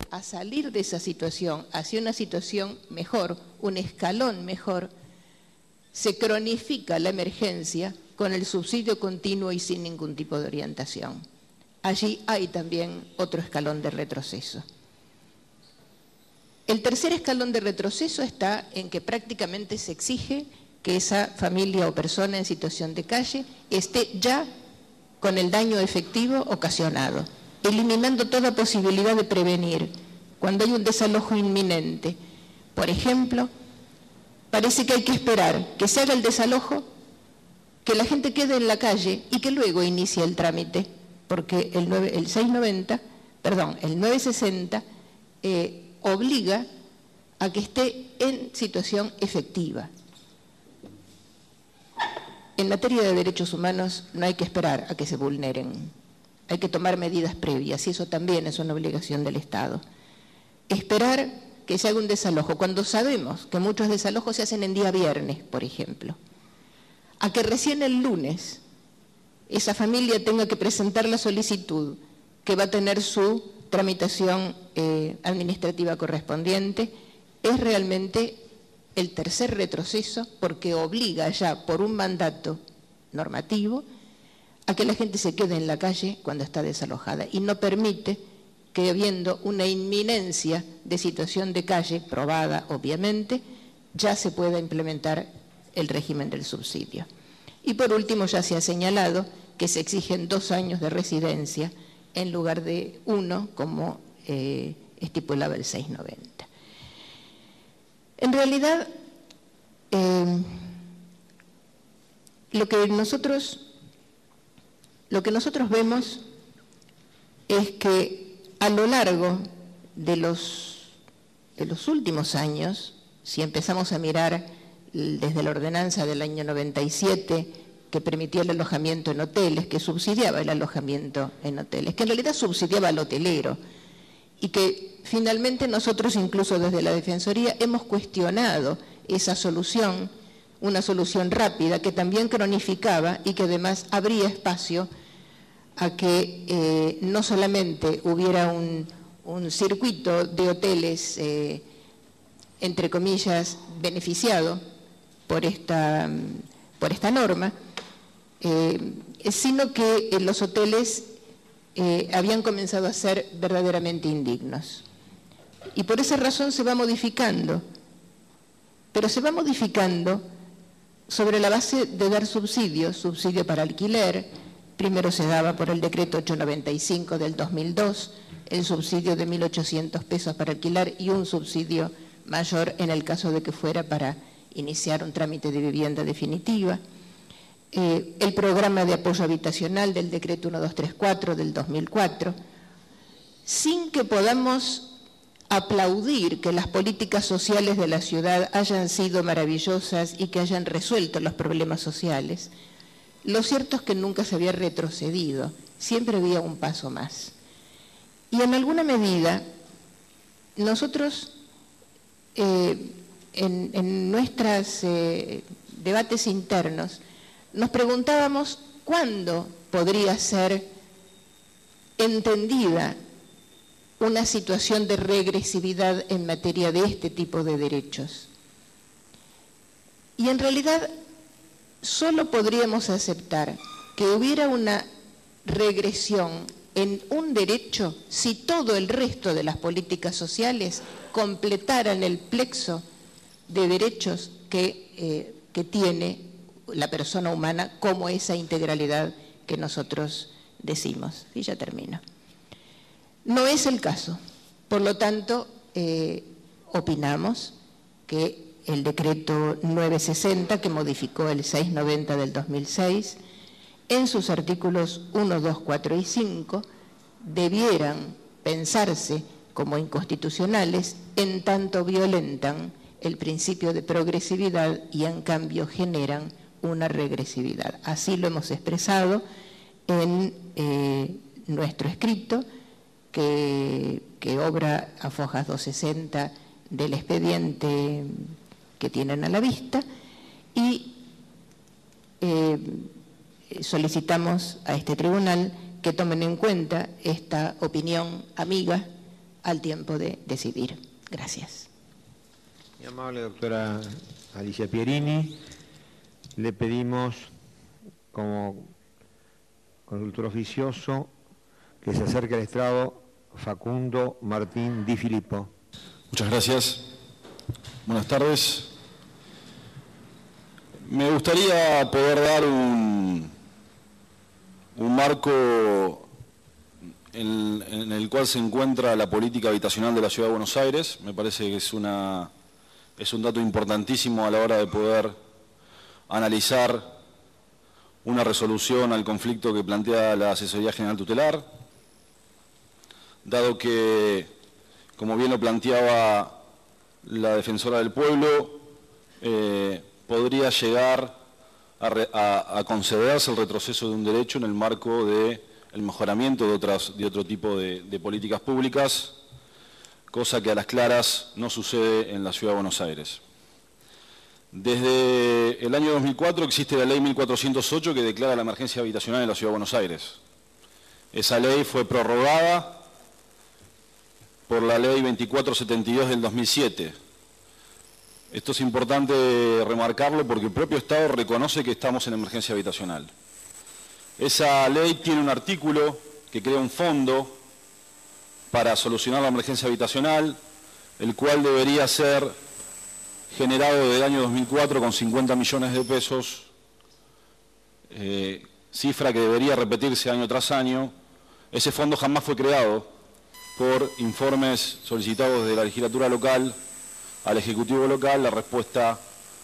A salir de esa situación hacia una situación mejor, un escalón mejor, se cronifica la emergencia con el subsidio continuo y sin ningún tipo de orientación. Allí hay también otro escalón de retroceso. El tercer escalón de retroceso está en que prácticamente se exige que esa familia o persona en situación de calle esté ya con el daño efectivo ocasionado, eliminando toda posibilidad de prevenir. Cuando hay un desalojo inminente, por ejemplo, parece que hay que esperar que se haga el desalojo, que la gente quede en la calle y que luego inicie el trámite, porque el 960 obliga a que esté en situación efectiva. En materia de derechos humanos no hay que esperar a que se vulneren, hay que tomar medidas previas y eso también es una obligación del Estado. Esperar que se haga un desalojo, cuando sabemos que muchos desalojos se hacen en día viernes, por ejemplo, a que recién el lunes esa familia tenga que presentar la solicitud que va a tener su tramitación administrativa correspondiente, es realmente el tercer retroceso porque obliga ya por un mandato normativo a que la gente se quede en la calle cuando está desalojada y no permite que habiendo una inminencia de situación de calle, probada obviamente, ya se pueda implementar el régimen del subsidio. Y por último ya se ha señalado que se exigen 2 años de residencia en lugar de 1 como estipulaba el 690. En realidad, lo que nosotros vemos es que a lo largo de los últimos años, si empezamos a mirar desde la ordenanza del año 97, que permitía el alojamiento en hoteles, que subsidiaba el alojamiento en hoteles, que en realidad subsidiaba al hotelero, y que finalmente nosotros incluso desde la Defensoría hemos cuestionado esa solución una solución rápida que también cronificaba y que además abría espacio a que no solamente hubiera un circuito de hoteles, entre comillas, beneficiado por esta norma, sino que los hoteles habían comenzado a ser verdaderamente indignos. Y por esa razón se va modificando, pero se va modificando sobre la base de dar subsidio para alquiler. Primero se daba por el decreto 895 del 2002, el subsidio de 1.800 pesos para alquilar y un subsidio mayor en el caso de que fuera para iniciar un trámite de vivienda definitiva. El programa de apoyo habitacional del decreto 1234 del 2004, sin que podamos aplaudir que las políticas sociales de la ciudad hayan sido maravillosas y que hayan resuelto los problemas sociales. Lo cierto es que nunca se había retrocedido, siempre había un paso más. Y en alguna medida, nosotros en nuestros debates internos nos preguntábamos cuándo podría ser entendida una situación de regresividad en materia de este tipo de derechos. Y en realidad solo podríamos aceptar que hubiera una regresión en un derecho si todo el resto de las políticas sociales completaran el plexo de derechos que tiene la persona humana como esa integralidad que nosotros decimos. Y ya termino. No es el caso. Por lo tanto, opinamos que el decreto 960, que modificó el 690 del 2006, en sus artículos 1, 2, 4 y 5, debieran pensarse como inconstitucionales en tanto violentan el principio de progresividad y en cambio generan una regresividad. Así lo hemos expresado en nuestro escrito, que obra a fojas 260 del expediente que tienen a la vista, y solicitamos a este tribunal que tomen en cuenta esta opinión amiga al tiempo de decidir. Gracias. Mi amable doctora Alicia Pierini, le pedimos como consultor oficioso que se acerque al estrado Facundo Martín Di Filippo. Muchas gracias. Buenas tardes. Me gustaría poder dar un marco en el cual se encuentra la política habitacional de la Ciudad de Buenos Aires. Me parece que es un dato importantísimo a la hora de poder analizar una resolución al conflicto que plantea la Asesoría General Tutelar, dado que, como bien lo planteaba la defensora del pueblo, podría llegar a concederse el retroceso de un derecho en el marco del mejoramiento de otro tipo de políticas públicas, cosa que a las claras no sucede en la Ciudad de Buenos Aires. Desde el año 2004 existe la ley 1408 que declara la emergencia habitacional en la Ciudad de Buenos Aires. Esa ley fue prorrogada por la ley 2472 del 2007. Esto es importante remarcarlo porque el propio Estado reconoce que estamos en emergencia habitacional. Esa ley tiene un artículo que crea un fondo para solucionar la emergencia habitacional, el cual debería ser generado desde el año 2004 con 50 millones de pesos, cifra que debería repetirse año tras año. Ese fondo jamás fue creado por informes solicitados de la legislatura local al Ejecutivo local. La respuesta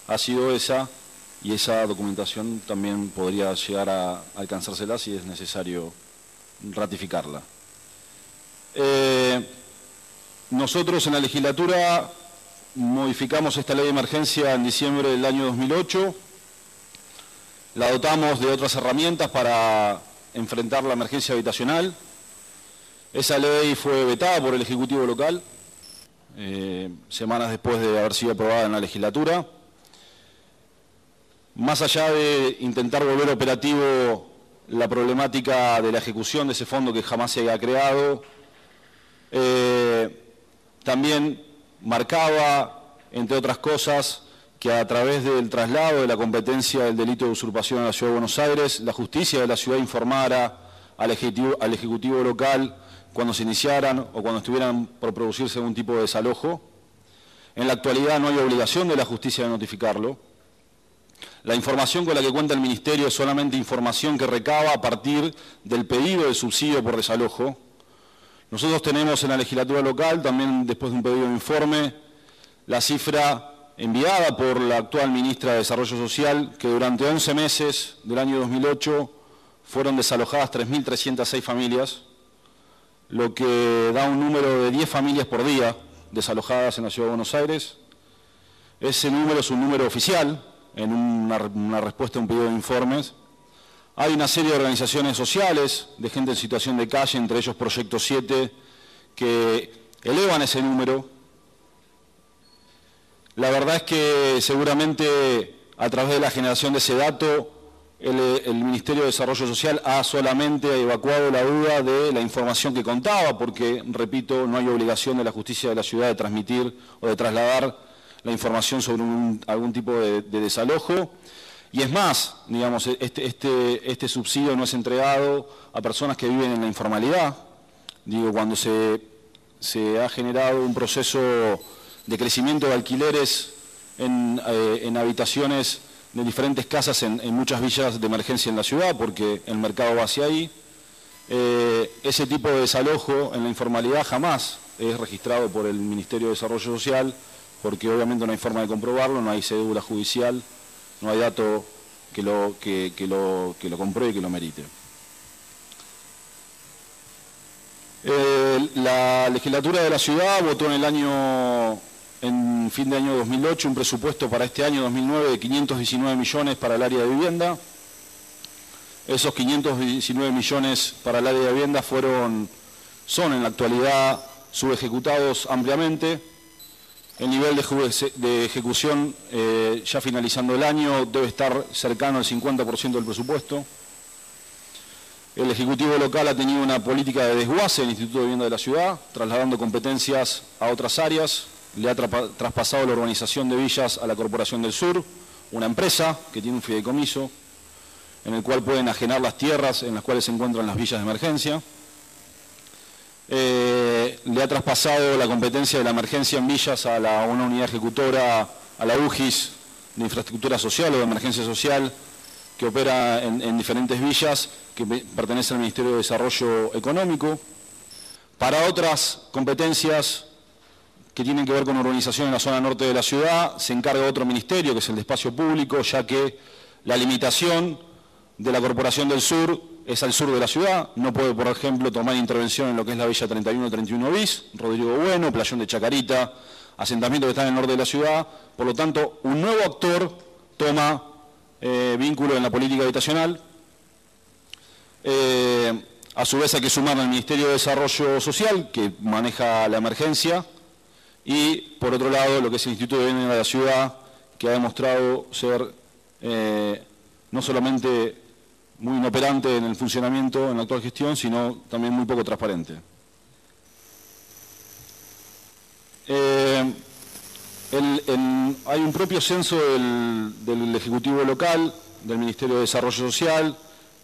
ha sido esa, y esa documentación también podría llegar a alcanzársela si es necesario ratificarla. Nosotros en la legislatura modificamos esta ley de emergencia en diciembre del año 2008, la dotamos de otras herramientas para enfrentar la emergencia habitacional. Esa ley fue vetada por el Ejecutivo local, semanas después de haber sido aprobada en la legislatura. más allá de intentar volver operativo la problemática de la ejecución de ese fondo que jamás se había creado, también marcaba, entre otras cosas, que a través del traslado de la competencia del delito de usurpación a la Ciudad de Buenos Aires, la justicia de la ciudad informara al Ejecutivo local cuando se iniciaran o cuando estuvieran por producirse algún tipo de desalojo. En la actualidad no hay obligación de la justicia de notificarlo. La información con la que cuenta el Ministerio es solamente información que recaba a partir del pedido de subsidio por desalojo. Nosotros tenemos en la legislatura local, también después de un pedido de informe, la cifra enviada por la actual ministra de Desarrollo Social, que durante 11 meses del año 2008 fueron desalojadas 3.306 familias, lo que da un número de 10 familias por día desalojadas en la Ciudad de Buenos Aires. Ese número es un número oficial, en una respuesta a un pedido de informes. Hay una serie de organizaciones sociales, de gente en situación de calle, entre ellos Proyecto 7, que elevan ese número. La verdad es que seguramente a través de la generación de ese dato, el Ministerio de Desarrollo Social ha solamente evacuado la duda de la información que contaba, porque, repito, no hay obligación de la justicia de la ciudad de transmitir o de trasladar la información sobre algún tipo de desalojo. Y es más, digamos, este subsidio no es entregado a personas que viven en la informalidad. Digo, cuando se ha generado un proceso de crecimiento de alquileres en habitaciones de diferentes casas en muchas villas de emergencia en la ciudad, porque el mercado va hacia ahí. Ese tipo de desalojo en la informalidad jamás es registrado por el Ministerio de Desarrollo Social, porque obviamente no hay forma de comprobarlo, no hay cédula judicial, no hay dato que lo compruebe y que lo merite. La legislatura de la ciudad votó en fin de año 2008 un presupuesto para este año 2009 de 519 millones para el área de vivienda. Esos 519 millones para el área de vivienda son en la actualidad subejecutados ampliamente. El nivel de ejecución, ya finalizando el año, debe estar cercano al 50% del presupuesto. El Ejecutivo local ha tenido una política de desguace del Instituto de Vivienda de la Ciudad, trasladando competencias a otras áreas. Le ha traspasado la urbanización de villas a la Corporación del Sur, una empresa que tiene un fideicomiso, en el cual pueden ajenar las tierras en las cuales se encuentran las villas de emergencia. Le ha traspasado la competencia de la emergencia en villas a una unidad ejecutora, a la UGIS de infraestructura social o de emergencia social, que opera en diferentes villas que pertenecen al Ministerio de Desarrollo Económico. Para otras competencias que tienen que ver con urbanización en la zona norte de la ciudad, se encarga otro ministerio, que es el de Espacio Público, ya que la limitación de la Corporación del Sur es al sur de la ciudad. No puede, por ejemplo, tomar intervención en lo que es la Villa 31 bis, Rodrigo Bueno, Playón de Chacarita, asentamientos que están en el norte de la ciudad. Por lo tanto, un nuevo actor toma vínculo en la política habitacional. A su vez hay que sumar al Ministerio de Desarrollo Social, que maneja la emergencia, y por otro lado lo que es el Instituto de Vivienda de la Ciudad, que ha demostrado ser no solamente muy inoperante en el funcionamiento en la actual gestión, sino también muy poco transparente. Hay un propio censo del Ejecutivo local, del Ministerio de Desarrollo Social,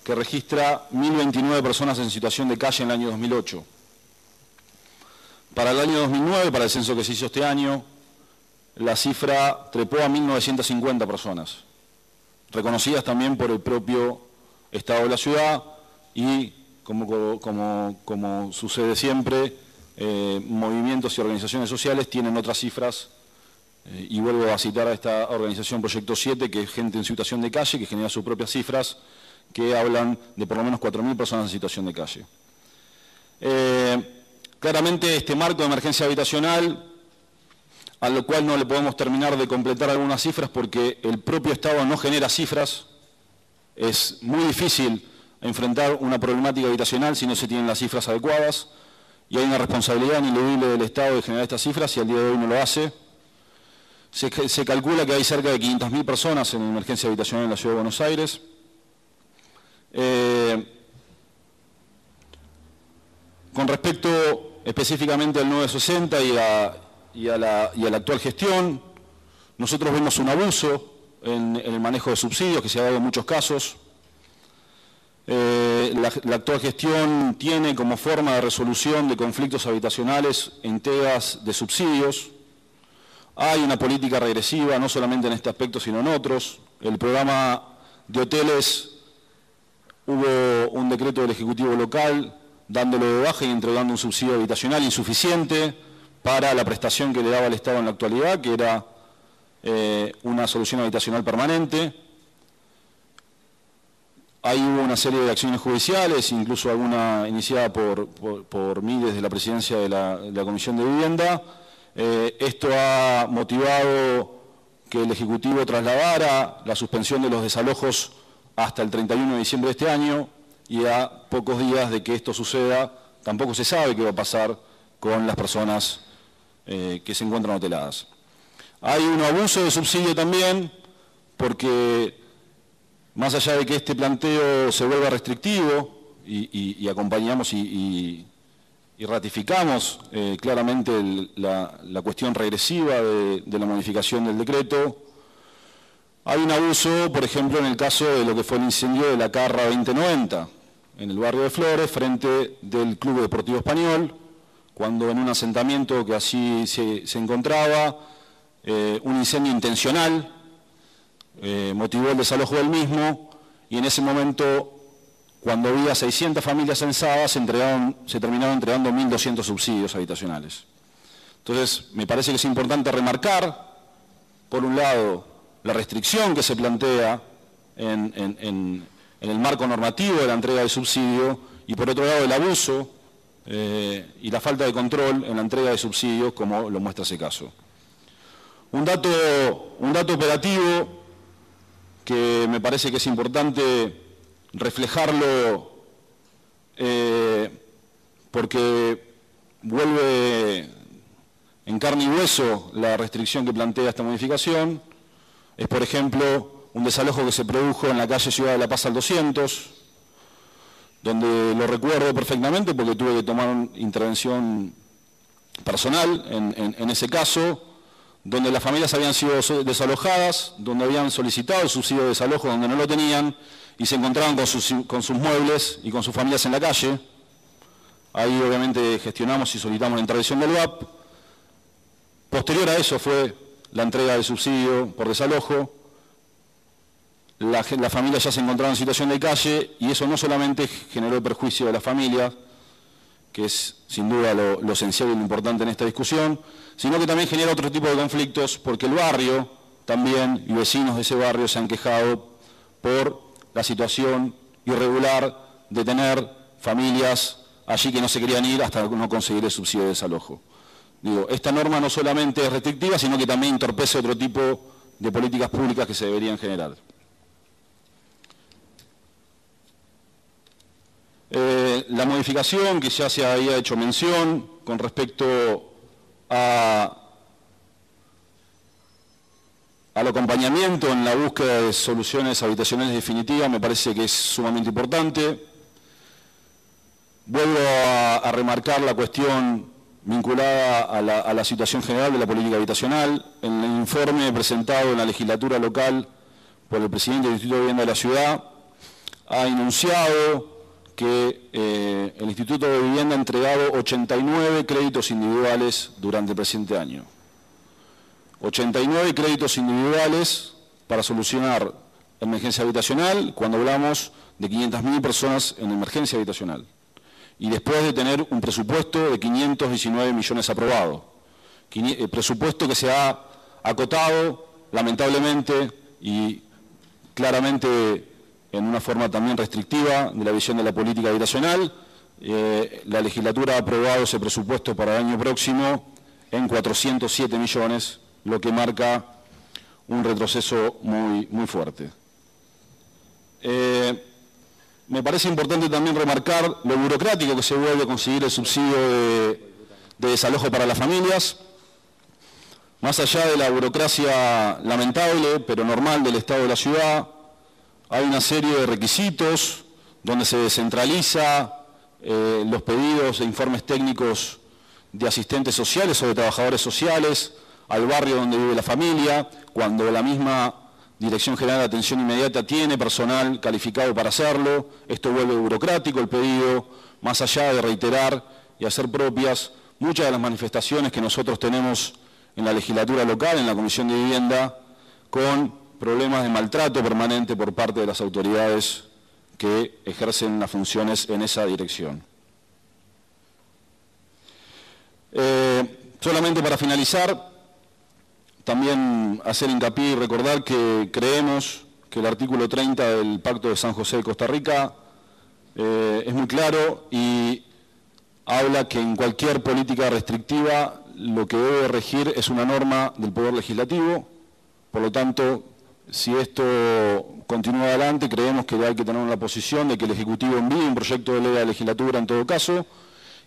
que registra 1.029 personas en situación de calle en el año 2008. Para el año 2009, para el censo que se hizo este año, la cifra trepó a 1.950 personas, reconocidas también por el propio Estado de la ciudad y, como sucede siempre, movimientos y organizaciones sociales tienen otras cifras, y vuelvo a citar a esta organización Proyecto 7, que es gente en situación de calle, que genera sus propias cifras, que hablan de por lo menos 4.000 personas en situación de calle. Claramente este marco de emergencia habitacional, a lo cual no le podemos terminar de completar algunas cifras porque el propio Estado no genera cifras. Es muy difícil enfrentar una problemática habitacional si no se tienen las cifras adecuadas, y hay una responsabilidad ineludible del Estado de generar estas cifras y al día de hoy no lo hace. Se calcula que hay cerca de 500.000 personas en emergencia habitacional en la Ciudad de Buenos Aires. Con respecto específicamente al 960 y a la actual gestión, nosotros vemos un abuso en el manejo de subsidios que se ha dado en muchos casos. La actual gestión tiene como forma de resolución de conflictos habitacionales entregas de subsidios. Hay una política regresiva, no solamente en este aspecto, sino en otros. El programa de hoteles, hubo un decreto del Ejecutivo local dándolo de baja y entregando un subsidio habitacional insuficiente para la prestación que le daba el Estado en la actualidad, que era una solución habitacional permanente. Ahí hubo una serie de acciones judiciales, incluso alguna iniciada por mí desde la presidencia de la Comisión de Vivienda. Esto ha motivado que el Ejecutivo trasladara la suspensión de los desalojos hasta el 31 de diciembre de este año, y a pocos días de que esto suceda, tampoco se sabe qué va a pasar con las personas que se encuentran hoteladas. Hay un abuso de subsidio también, porque más allá de que este planteo se vuelva restrictivo y acompañamos y ratificamos claramente la cuestión regresiva de la modificación del decreto, hay un abuso, por ejemplo, en el caso de lo que fue el incendio de la Carra 2090, en el barrio de Flores, frente del Club Deportivo Español, cuando en un asentamiento que así se encontraba, un incendio intencional motivó el desalojo del mismo, y en ese momento, cuando había 600 familias censadas, se terminaron entregando 1.200 subsidios habitacionales. Entonces, me parece que es importante remarcar, por un lado, la restricción que se plantea en el marco normativo de la entrega de subsidio, y por otro lado el abuso y la falta de control en la entrega de subsidios, como lo muestra ese caso. Un dato operativo que me parece que es importante reflejarlo, porque vuelve en carne y hueso la restricción que plantea esta modificación, es, por ejemplo, un desalojo que se produjo en la calle Ciudad de la Paz al 200, donde lo recuerdo perfectamente porque tuve que tomar una intervención personal en ese caso, donde las familias habían sido desalojadas, donde habían solicitado el subsidio de desalojo, donde no lo tenían, y se encontraban con sus muebles y con sus familias en la calle. Ahí obviamente gestionamos y solicitamos la intervención del BAP. Posterior a eso fue la entrega del subsidio por desalojo. La familia ya se encontraba en situación de calle, y eso no solamente generó el perjuicio de la familia, que es sin duda lo esencial y lo importante en esta discusión, sino que también genera otro tipo de conflictos, porque el barrio también y vecinos de ese barrio se han quejado por la situación irregular de tener familias allí que no se querían ir hasta no conseguir el subsidio de desalojo. Digo, esta norma no solamente es restrictiva, sino que también entorpece otro tipo de políticas públicas que se deberían generar. La modificación que ya se había hecho mención con respecto al acompañamiento en la búsqueda de soluciones habitacionales definitivas me parece que es sumamente importante. Vuelvo a remarcar la cuestión vinculada a la situación general de la política habitacional. En el informe presentado en la legislatura local por el presidente del Instituto de Vivienda de la Ciudad, ha enunciado que el Instituto de Vivienda ha entregado 89 créditos individuales durante el presente año. 89 créditos individuales para solucionar emergencia habitacional, cuando hablamos de 500.000 personas en emergencia habitacional. Y después de tener un presupuesto de 519 millones aprobado. Presupuesto que se ha acotado, lamentablemente, y claramente en una forma también restrictiva de la visión de la política habitacional. La legislatura ha aprobado ese presupuesto para el año próximo en 407 millones, lo que marca un retroceso muy fuerte. Me parece importante también remarcar lo burocrático que se vuelve a conseguir el subsidio de desalojo para las familias. Más allá de la burocracia lamentable, pero normal del Estado de la ciudad, hay una serie de requisitos donde se descentraliza los pedidos e informes técnicos de asistentes sociales o de trabajadores sociales al barrio donde vive la familia, cuando la misma Dirección General de Atención Inmediata tiene personal calificado para hacerlo. Esto vuelve burocrático el pedido, más allá de reiterar y hacer propias muchas de las manifestaciones que nosotros tenemos en la legislatura local, en la Comisión de Vivienda, con problemas de maltrato permanente por parte de las autoridades que ejercen las funciones en esa dirección. Solamente para finalizar, también hacer hincapié y recordar que creemos que el artículo 30 del Pacto de San José de Costa Rica es muy claro y habla que en cualquier política restrictiva lo que debe regir es una norma del Poder Legislativo. Por lo tanto, si esto continúa adelante, creemos que hay que tener la posición de que el Ejecutivo envíe un proyecto de ley a la legislatura en todo caso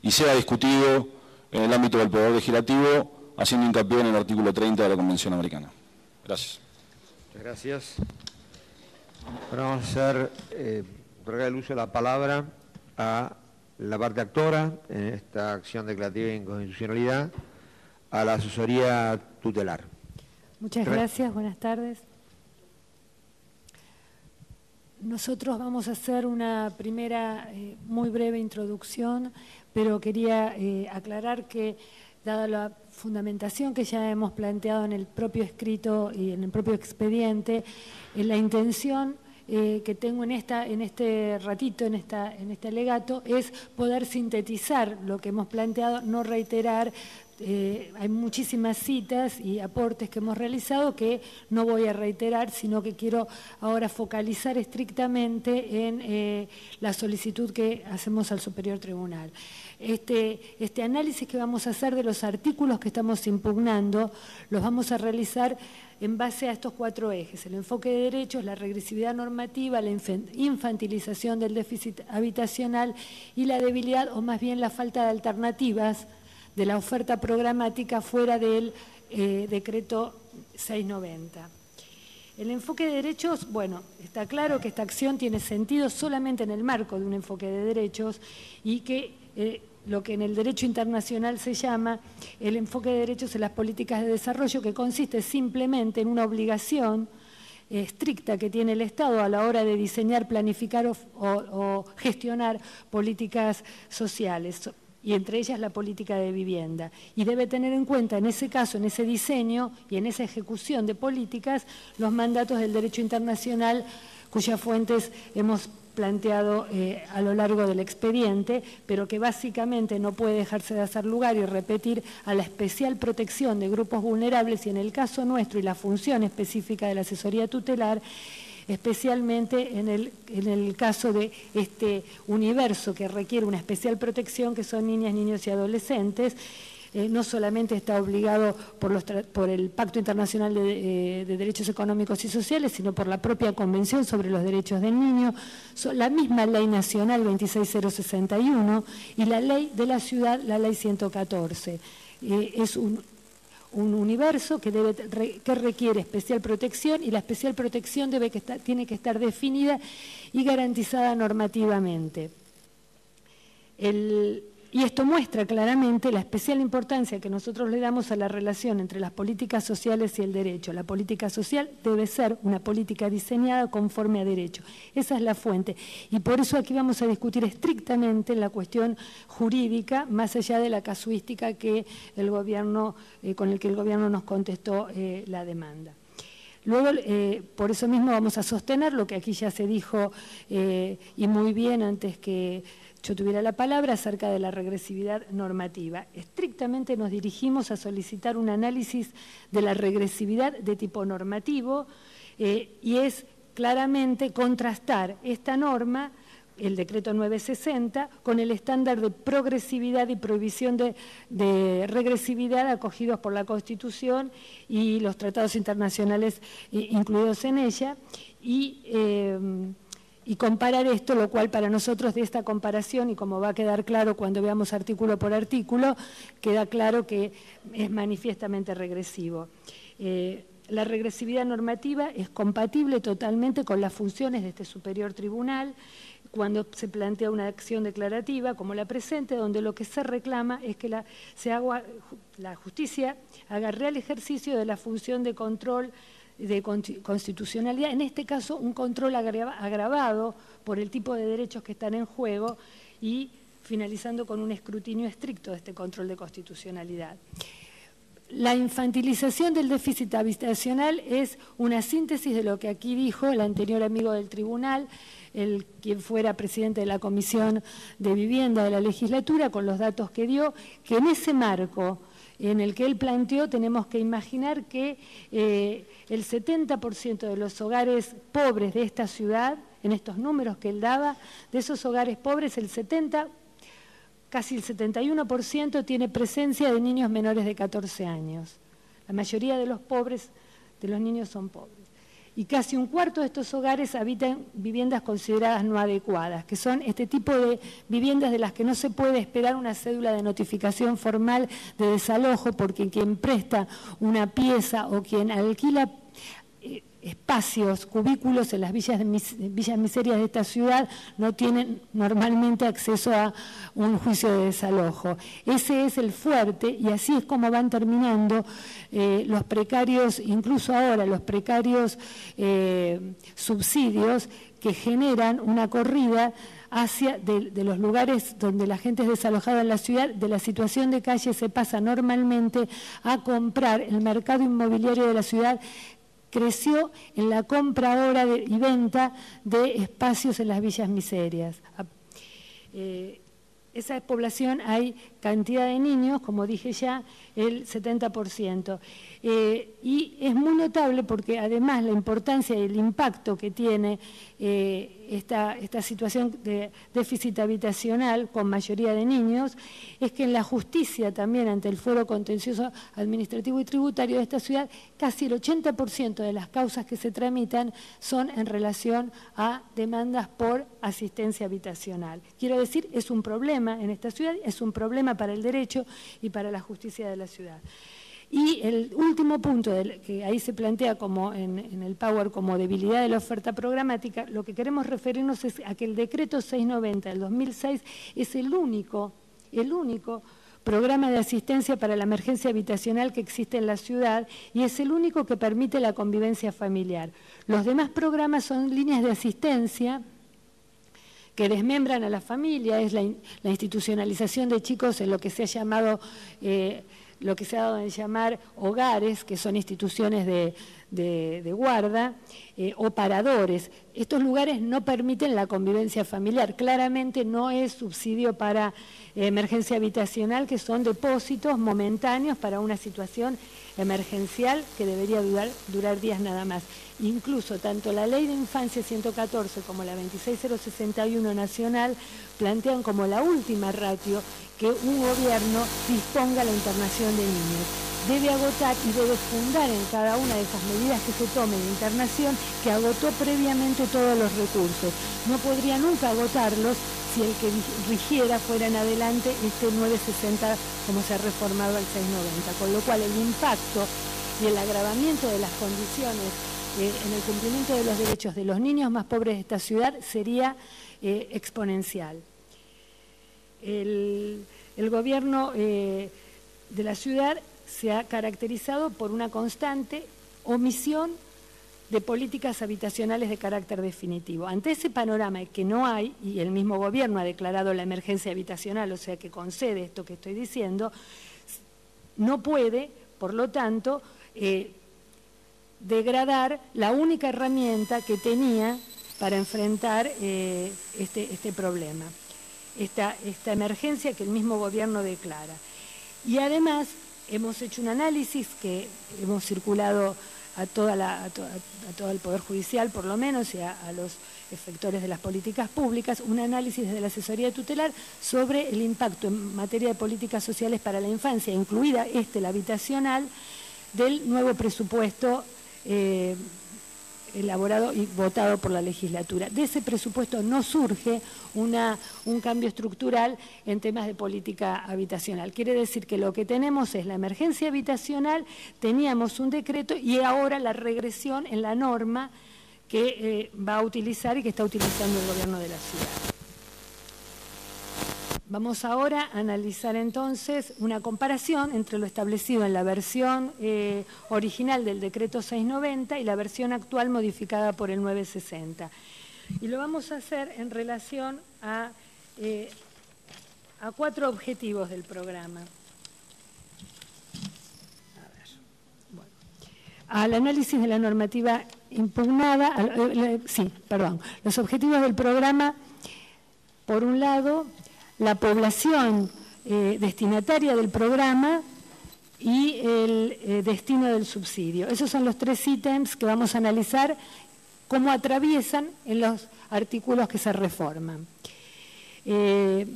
y sea discutido en el ámbito del Poder Legislativo, haciendo hincapié en el artículo 30 de la Convención Americana. Gracias. Muchas gracias. Ahora vamos a hacer, entregar el uso de la palabra a la parte actora en esta acción declarativa de inconstitucionalidad, a la asesoría tutelar. Muchas gracias, buenas tardes. Nosotros vamos a hacer una primera muy breve introducción, pero quería aclarar que, dada la fundamentación que ya hemos planteado en el propio escrito y en el propio expediente, la intención que tengo en este ratito, en este alegato, es poder sintetizar lo que hemos planteado, no reiterar. Hay muchísimas citas y aportes que hemos realizado que no voy a reiterar, sino que quiero ahora focalizar estrictamente en la solicitud que hacemos al Superior Tribunal. Este análisis que vamos a hacer de los artículos que estamos impugnando, los vamos a realizar en base a estos 4 ejes: el enfoque de derechos, la regresividad normativa, la infantilización del déficit habitacional y la debilidad, o más bien la falta de alternativas de la oferta programática fuera del decreto 690. El enfoque de derechos, bueno, está claro que esta acción tiene sentido solamente en el marco de un enfoque de derechos y que lo que en el derecho internacional se llama el enfoque de derechos en las políticas de desarrollo, que consiste simplemente en una obligación estricta que tiene el Estado a la hora de diseñar, planificar o gestionar políticas sociales, y entre ellas la política de vivienda. Y debe tener en cuenta en ese caso, en ese diseño y en esa ejecución de políticas, los mandatos del derecho internacional cuyas fuentes hemos planteado a lo largo del expediente, pero que básicamente no puede dejarse de hacer lugar y repetir a la especial protección de grupos vulnerables y, en el caso nuestro y la función específica de la asesoría tutelar, especialmente en el caso de este universo que requiere una especial protección, que son niñas, niños y adolescentes. No solamente está obligado por el Pacto Internacional de Derechos Económicos y Sociales, sino por la propia Convención sobre los Derechos del Niño, la misma Ley Nacional 26061 y la Ley de la Ciudad, la Ley 114. Es un universo que requiere especial protección, y la especial protección tiene que estar definida y garantizada normativamente. Y esto muestra claramente la especial importancia que nosotros le damos a la relación entre las políticas sociales y el derecho. La política social debe ser una política diseñada conforme a derecho. Esa es la fuente. Y por eso aquí vamos a discutir estrictamente la cuestión jurídica, más allá de la casuística que el gobierno, con el que el gobierno nos contestó la demanda. Luego, por eso mismo vamos a sostener lo que aquí ya se dijo y muy bien antes que yo tuviera la palabra, acerca de la regresividad normativa. Estrictamente nos dirigimos a solicitar un análisis de la regresividad de tipo normativo y es claramente contrastar esta norma, el decreto 960, con el estándar de progresividad y prohibición de regresividad acogidos por la Constitución y los tratados internacionales incluidos en ella, y comparar esto, lo cual para nosotros de esta comparación, y como va a quedar claro cuando veamos artículo por artículo, queda claro que es manifiestamente regresivo. La regresividad normativa es compatible totalmente con las funciones de este superior tribunal cuando se plantea una acción declarativa como la presente, donde lo que se reclama es que la justicia haga real ejercicio de la función de control de constitucionalidad, en este caso un control agravado por el tipo de derechos que están en juego y finalizando con un escrutinio estricto de este control de constitucionalidad. La infantilización del déficit habitacional es una síntesis de lo que aquí dijo el anterior amigo del tribunal, quien fuera presidente de la Comisión de Vivienda de la legislatura, con los datos que dio, que en ese marco en el que él planteó tenemos que imaginar que el 70% de los hogares pobres de esta ciudad, en estos números que él daba, de esos hogares pobres casi el 71% tiene presencia de niños menores de 14 años. La mayoría de los niños son pobres. Y casi un cuarto de estos hogares habitan viviendas consideradas no adecuadas, que son este tipo de viviendas de las que no se puede esperar una cédula de notificación formal de desalojo, porque quien presta una pieza o quien alquila espacios, cubículos en las villas miserias de esta ciudad no tienen normalmente acceso a un juicio de desalojo. Ese es el fuerte y así es como van terminando los precarios, incluso ahora los precarios subsidios que generan una corrida hacia de los lugares donde la gente es desalojada en la ciudad, de la situación de calle se pasa normalmente a comprar. El mercado inmobiliario de la ciudad creció en la compra ahora y venta de espacios en las villas miserias. Esa población hay cantidad de niños, como dije ya, el 70%. Y es muy notable porque además la importancia y el impacto que tiene esta situación de déficit habitacional con mayoría de niños es que en la justicia también ante el fuero contencioso administrativo y tributario de esta ciudad casi el 80% de las causas que se tramitan son en relación a demandas por asistencia habitacional. Quiero decir, es un problema en esta ciudad, es un problema para el derecho y para la justicia de la ciudad. Y el último punto que ahí se plantea como en el Power como debilidad de la oferta programática, lo que queremos referirnos es a que el decreto 690 del 2006 es el único programa de asistencia para la emergencia habitacional que existe en la ciudad y es el único que permite la convivencia familiar. Los demás programas son líneas de asistencia que desmembran a la familia, es la institucionalización de chicos en lo que se ha llamado lo que se ha dado en llamar hogares, que son instituciones de guarda, o paradores. Estos lugares no permiten la convivencia familiar. Claramente no es subsidio para emergencia habitacional, que son depósitos momentáneos para una situación emergencial que debería durar días nada más. Incluso tanto la Ley de Infancia 114 como la 26061 nacional plantean como la última ratio que un gobierno disponga la internación de niños. Debe agotar y debe fundar en cada una de esas medidas que se tomen de internación que agotó previamente todos los recursos. No podría nunca agotarlos si el que rigiera fuera en adelante este 960 como se ha reformado al 690, con lo cual el impacto y el agravamiento de las condiciones en el cumplimiento de los derechos de los niños más pobres de esta ciudad sería exponencial. El gobierno de la ciudad se ha caracterizado por una constante omisión de políticas habitacionales de carácter definitivo. Ante ese panorama que no hay, y el mismo gobierno ha declarado la emergencia habitacional, o sea que concede esto que estoy diciendo, no puede, por lo tanto, degradar la única herramienta que tenía para enfrentar este problema, esta emergencia que el mismo gobierno declara. Y además hemos hecho un análisis que hemos circulado a todo el Poder Judicial, por lo menos, y a los efectores de las políticas públicas, un análisis desde la asesoría tutelar sobre el impacto en materia de políticas sociales para la infancia, incluida la habitacional, del nuevo presupuesto elaborado y votado por la legislatura. De ese presupuesto no surge un cambio estructural en temas de política habitacional. Quiere decir que lo que tenemos es la emergencia habitacional, teníamos un decreto y ahora la regresión en la norma que va a utilizar y que está utilizando el gobierno de la ciudad. Vamos ahora a analizar entonces una comparación entre lo establecido en la versión original del decreto 690 y la versión actual modificada por el 960. Y lo vamos a hacer en relación a 4 objetivos del programa. Al análisis de la normativa impugnada, los objetivos del programa, por un lado, la población destinataria del programa y el destino del subsidio. Esos son los 3 ítems que vamos a analizar cómo atraviesan en los artículos que se reforman. El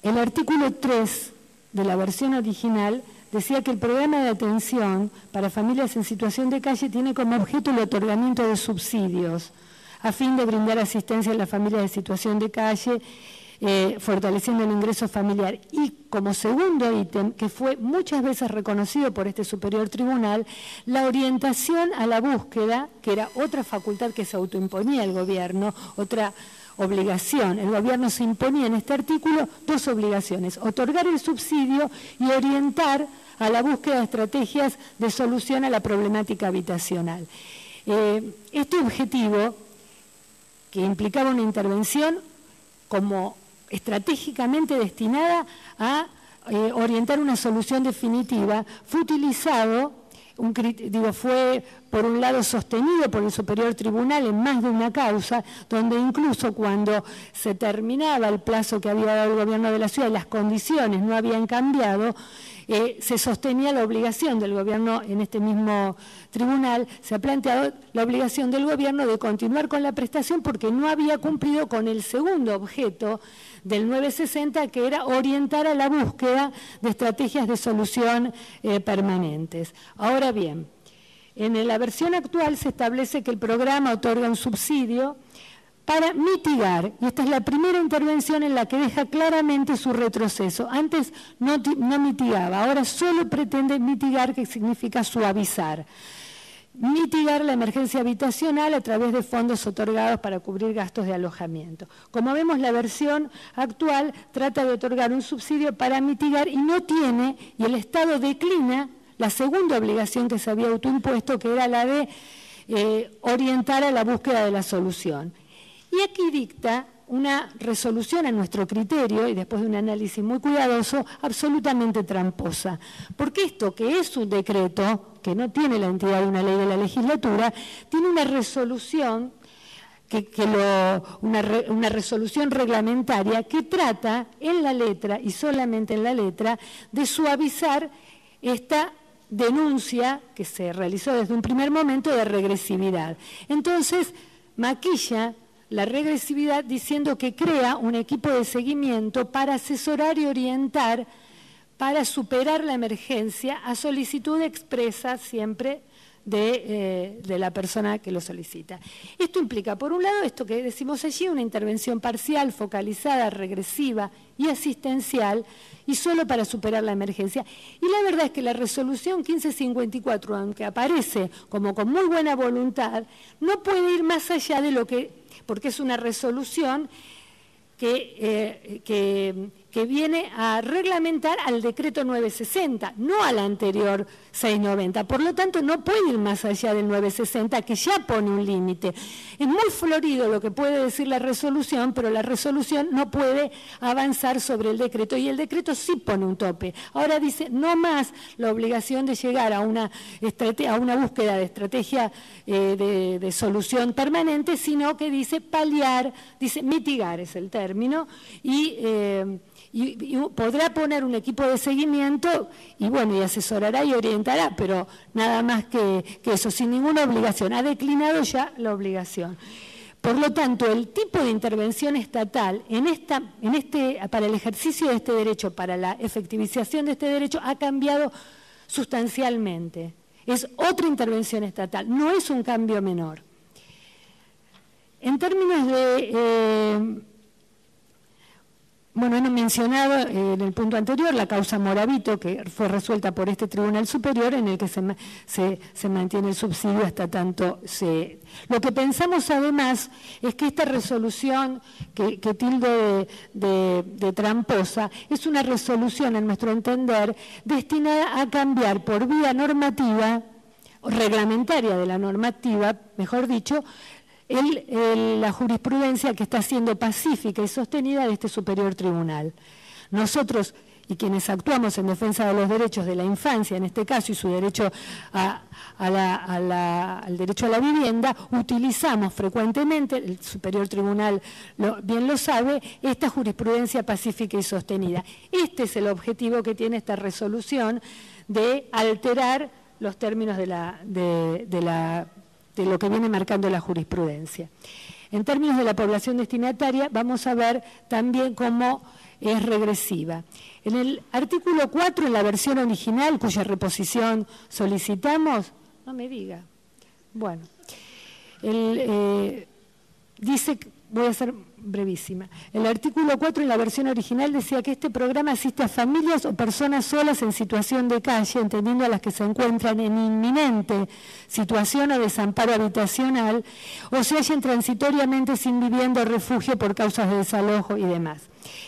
artículo 3 de la versión original decía que el programa de atención para familias en situación de calle tiene como objeto el otorgamiento de subsidios a fin de brindar asistencia a las familias de situación de calle, fortaleciendo el ingreso familiar. Y como segundo ítem, que fue muchas veces reconocido por este superior tribunal, la orientación a la búsqueda, que era otra facultad que se autoimponía el gobierno, otra obligación. El gobierno se imponía en este artículo 2 obligaciones: otorgar el subsidio y orientar a la búsqueda de estrategias de solución a la problemática habitacional. Este objetivo, que implicaba una intervención como estratégicamente destinada a orientar una solución definitiva, fue utilizado, fue por un lado sostenido por el superior tribunal en más de una causa, donde incluso cuando se terminaba el plazo que había dado el gobierno de la ciudad y las condiciones no habían cambiado, se sostenía la obligación del gobierno. En este mismo tribunal se ha planteado la obligación del gobierno de continuar con la prestación porque no había cumplido con el segundo objeto del 960, que era orientar a la búsqueda de estrategias de solución permanentes. Ahora bien, en la versión actual se establece que el programa otorga un subsidio para mitigar, y esta es la primera intervención en la que deja claramente su retroceso. Antes no mitigaba, ahora solo pretende mitigar, que significa suavizar. Mitigar la emergencia habitacional a través de fondos otorgados para cubrir gastos de alojamiento. Como vemos, la versión actual trata de otorgar un subsidio para mitigar y no tiene, y el Estado declina la segunda obligación que se había autoimpuesto, que era la de orientar a la búsqueda de la solución. Y aquí dicta una resolución a nuestro criterio, y después de un análisis muy cuidadoso, absolutamente tramposa. Porque esto, que es un decreto, que no tiene la entidad de una ley de la legislatura, tiene una resolución, una resolución reglamentaria que trata en la letra, y solamente en la letra, de suavizar esta denuncia que se realizó desde un primer momento de regresividad. Entonces, maquilla la regresividad diciendo que crea un equipo de seguimiento para asesorar y orientar para superar la emergencia a solicitud expresa siempre de la persona que lo solicita. Esto implica, por un lado, esto que decimos allí, una intervención parcial, focalizada, regresiva y asistencial, y solo para superar la emergencia. Y la verdad es que la resolución 1554, aunque aparece como con muy buena voluntad, no puede ir más allá de lo que, porque es una resolución que viene a reglamentar al decreto 960, no al anterior 690. Por lo tanto, no puede ir más allá del 960, que ya pone un límite. Es muy florido lo que puede decir la resolución, pero la resolución no puede avanzar sobre el decreto, y el decreto sí pone un tope. Ahora dice, no más la obligación de llegar a una búsqueda de estrategia de solución permanente, sino que dice paliar, dice mitigar es el término, y podrá poner un equipo de seguimiento y asesorará y orientará, pero nada más que eso, sin ninguna obligación. Ha declinado ya la obligación. Por lo tanto, el tipo de intervención estatal para el ejercicio de este derecho, para la efectivización de este derecho, ha cambiado sustancialmente. Es otra intervención estatal, no es un cambio menor. En términos de, bueno, hemos mencionado en el punto anterior la causa Moravito, que fue resuelta por este Tribunal Superior, en el que se mantiene el subsidio hasta tanto se... Lo que pensamos además es que esta resolución que tildo de tramposa es una resolución, en nuestro entender, destinada a cambiar por vía normativa, o reglamentaria de la normativa, mejor dicho, la jurisprudencia que está siendo pacífica y sostenida de este superior tribunal. Nosotros, y quienes actuamos en defensa de los derechos de la infancia, en este caso, y su derecho al derecho a la vivienda, utilizamos frecuentemente, el superior tribunal bien lo sabe, esta jurisprudencia pacífica y sostenida. Este es el objetivo que tiene esta resolución, de alterar los términos de lo que viene marcando la jurisprudencia. En términos de la población destinataria, vamos a ver también cómo es regresiva. En el artículo 4, en la versión original, cuya reposición solicitamos, no me diga, bueno, dice, voy a ser brevísima, el artículo 4 en la versión original decía que este programa asiste a familias o personas solas en situación de calle, entendiendo a las que se encuentran en inminente situación o desamparo habitacional, o se hallen transitoriamente sin vivienda o refugio por causas de desalojo y demás.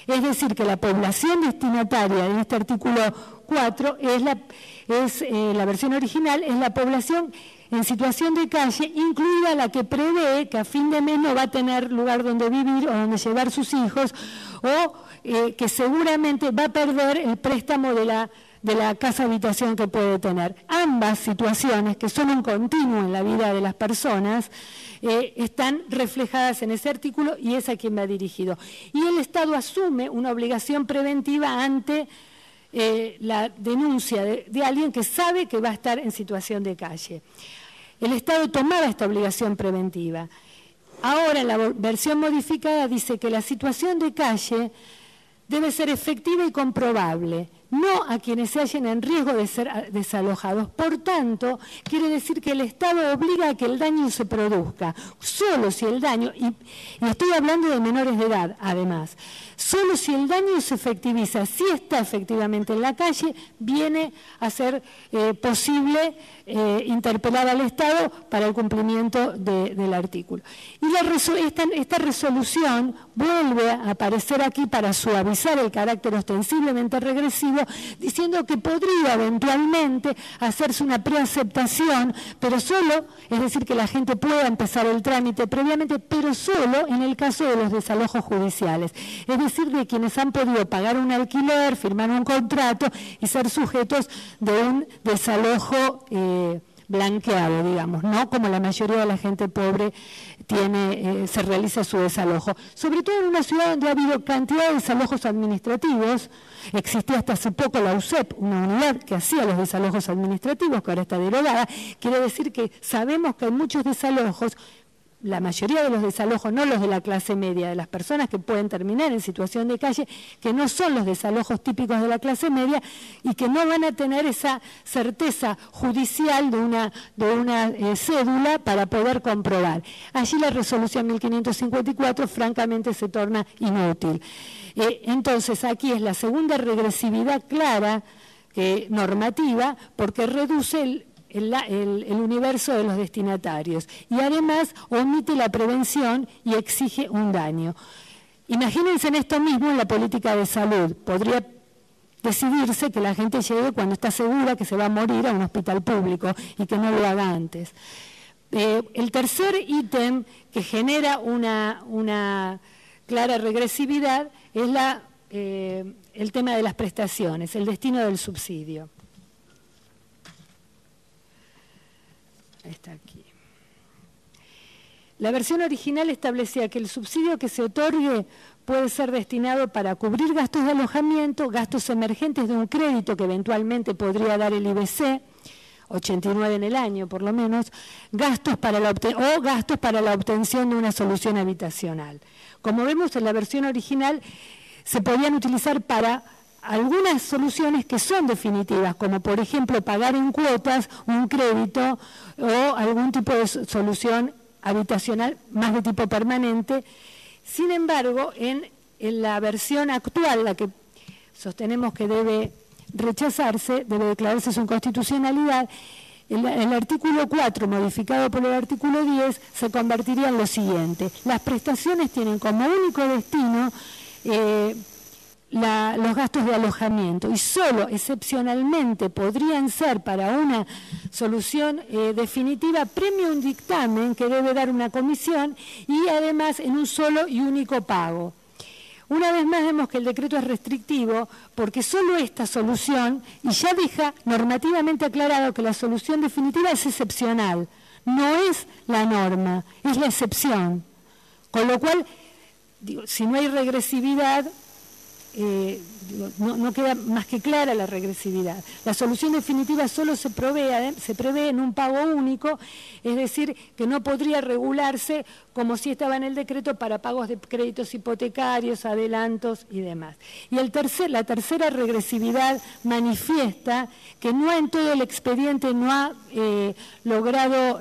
Es decir, que la población destinataria en este artículo 4 la versión original, es la población en situación de calle, incluida la que prevé que a fin de mes no va a tener lugar donde vivir o donde llevar sus hijos, o que seguramente va a perder el préstamo de la casa habitación que puede tener. Ambas situaciones, que son un continuo en la vida de las personas, están reflejadas en ese artículo y es a quien va dirigido. Y el Estado asume una obligación preventiva ante la denuncia de alguien que sabe que va a estar en situación de calle. El Estado tomaba esta obligación preventiva. Ahora, en la versión modificada dice que la situación de calle debe ser efectiva y comprobable, no a quienes se hallen en riesgo de ser desalojados. Por tanto, quiere decir que el Estado obliga a que el daño se produzca. Solo si el daño, y estoy hablando de menores de edad además, solo si el daño se efectiviza, si está efectivamente en la calle, viene a ser posible interpelar al Estado para el cumplimiento del artículo. Y esta resolución vuelve a aparecer aquí para suavizar el carácter ostensiblemente regresivo, diciendo que podría eventualmente hacerse una preaceptación, pero solo, es decir, que la gente pueda empezar el trámite previamente, pero solo en el caso de los desalojos judiciales. Es decir, de quienes han podido pagar un alquiler, firmar un contrato y ser sujetos de un desalojo blanqueado, digamos, no como la mayoría de la gente pobre se realiza su desalojo. Sobre todo en una ciudad donde ha habido cantidad de desalojos administrativos. Existía hasta hace poco la UCEP, una unidad que hacía los desalojos administrativos, que ahora está derogada. Quiere decir que sabemos que hay muchos desalojos, la mayoría de los desalojos, no los de la clase media, de las personas que pueden terminar en situación de calle, que no son los desalojos típicos de la clase media y que no van a tener esa certeza judicial de una cédula para poder comprobar. Allí la resolución 1554 francamente se torna inútil. Entonces aquí es la segunda regresividad clara normativa, porque reduce el universo de los destinatarios y además omite la prevención y exige un daño. Imagínense en esto mismo en la política de salud. Podría decidirse que la gente llegue cuando está segura que se va a morir a un hospital público y que no lo haga antes. El tercer ítem que genera una clara regresividad es el tema de las prestaciones, el destino del subsidio. Está aquí. La versión original establecía que el subsidio que se otorgue puede ser destinado para cubrir gastos de alojamiento, gastos emergentes de un crédito que eventualmente podría dar el IBC, 89 en el año por lo menos, gastos para la obtención de una solución habitacional. Como vemos en la versión original, se podían utilizar para algunas soluciones que son definitivas, como por ejemplo pagar en cuotas un crédito o algún tipo de solución habitacional más de tipo permanente. Sin embargo, en la versión actual, la que sostenemos que debe rechazarse, debe declararse su inconstitucionalidad, el artículo 4, modificado por el artículo 10, se convertiría en lo siguiente. Las prestaciones tienen como único destino los gastos de alojamiento y solo excepcionalmente podrían ser para una solución definitiva premio un dictamen que debe dar una comisión y además en un solo y único pago. Una vez más vemos que el decreto es restrictivo porque solo esta solución, y ya deja normativamente aclarado que la solución definitiva es excepcional, no es la norma, es la excepción. Con lo cual, digo, si no hay regresividad, no queda más que clara la regresividad. La solución definitiva solo se prevé en un pago único, es decir, que no podría regularse como si estaba en el decreto para pagos de créditos hipotecarios, adelantos y demás. Y la tercera regresividad manifiesta que no en todo el expediente no ha logrado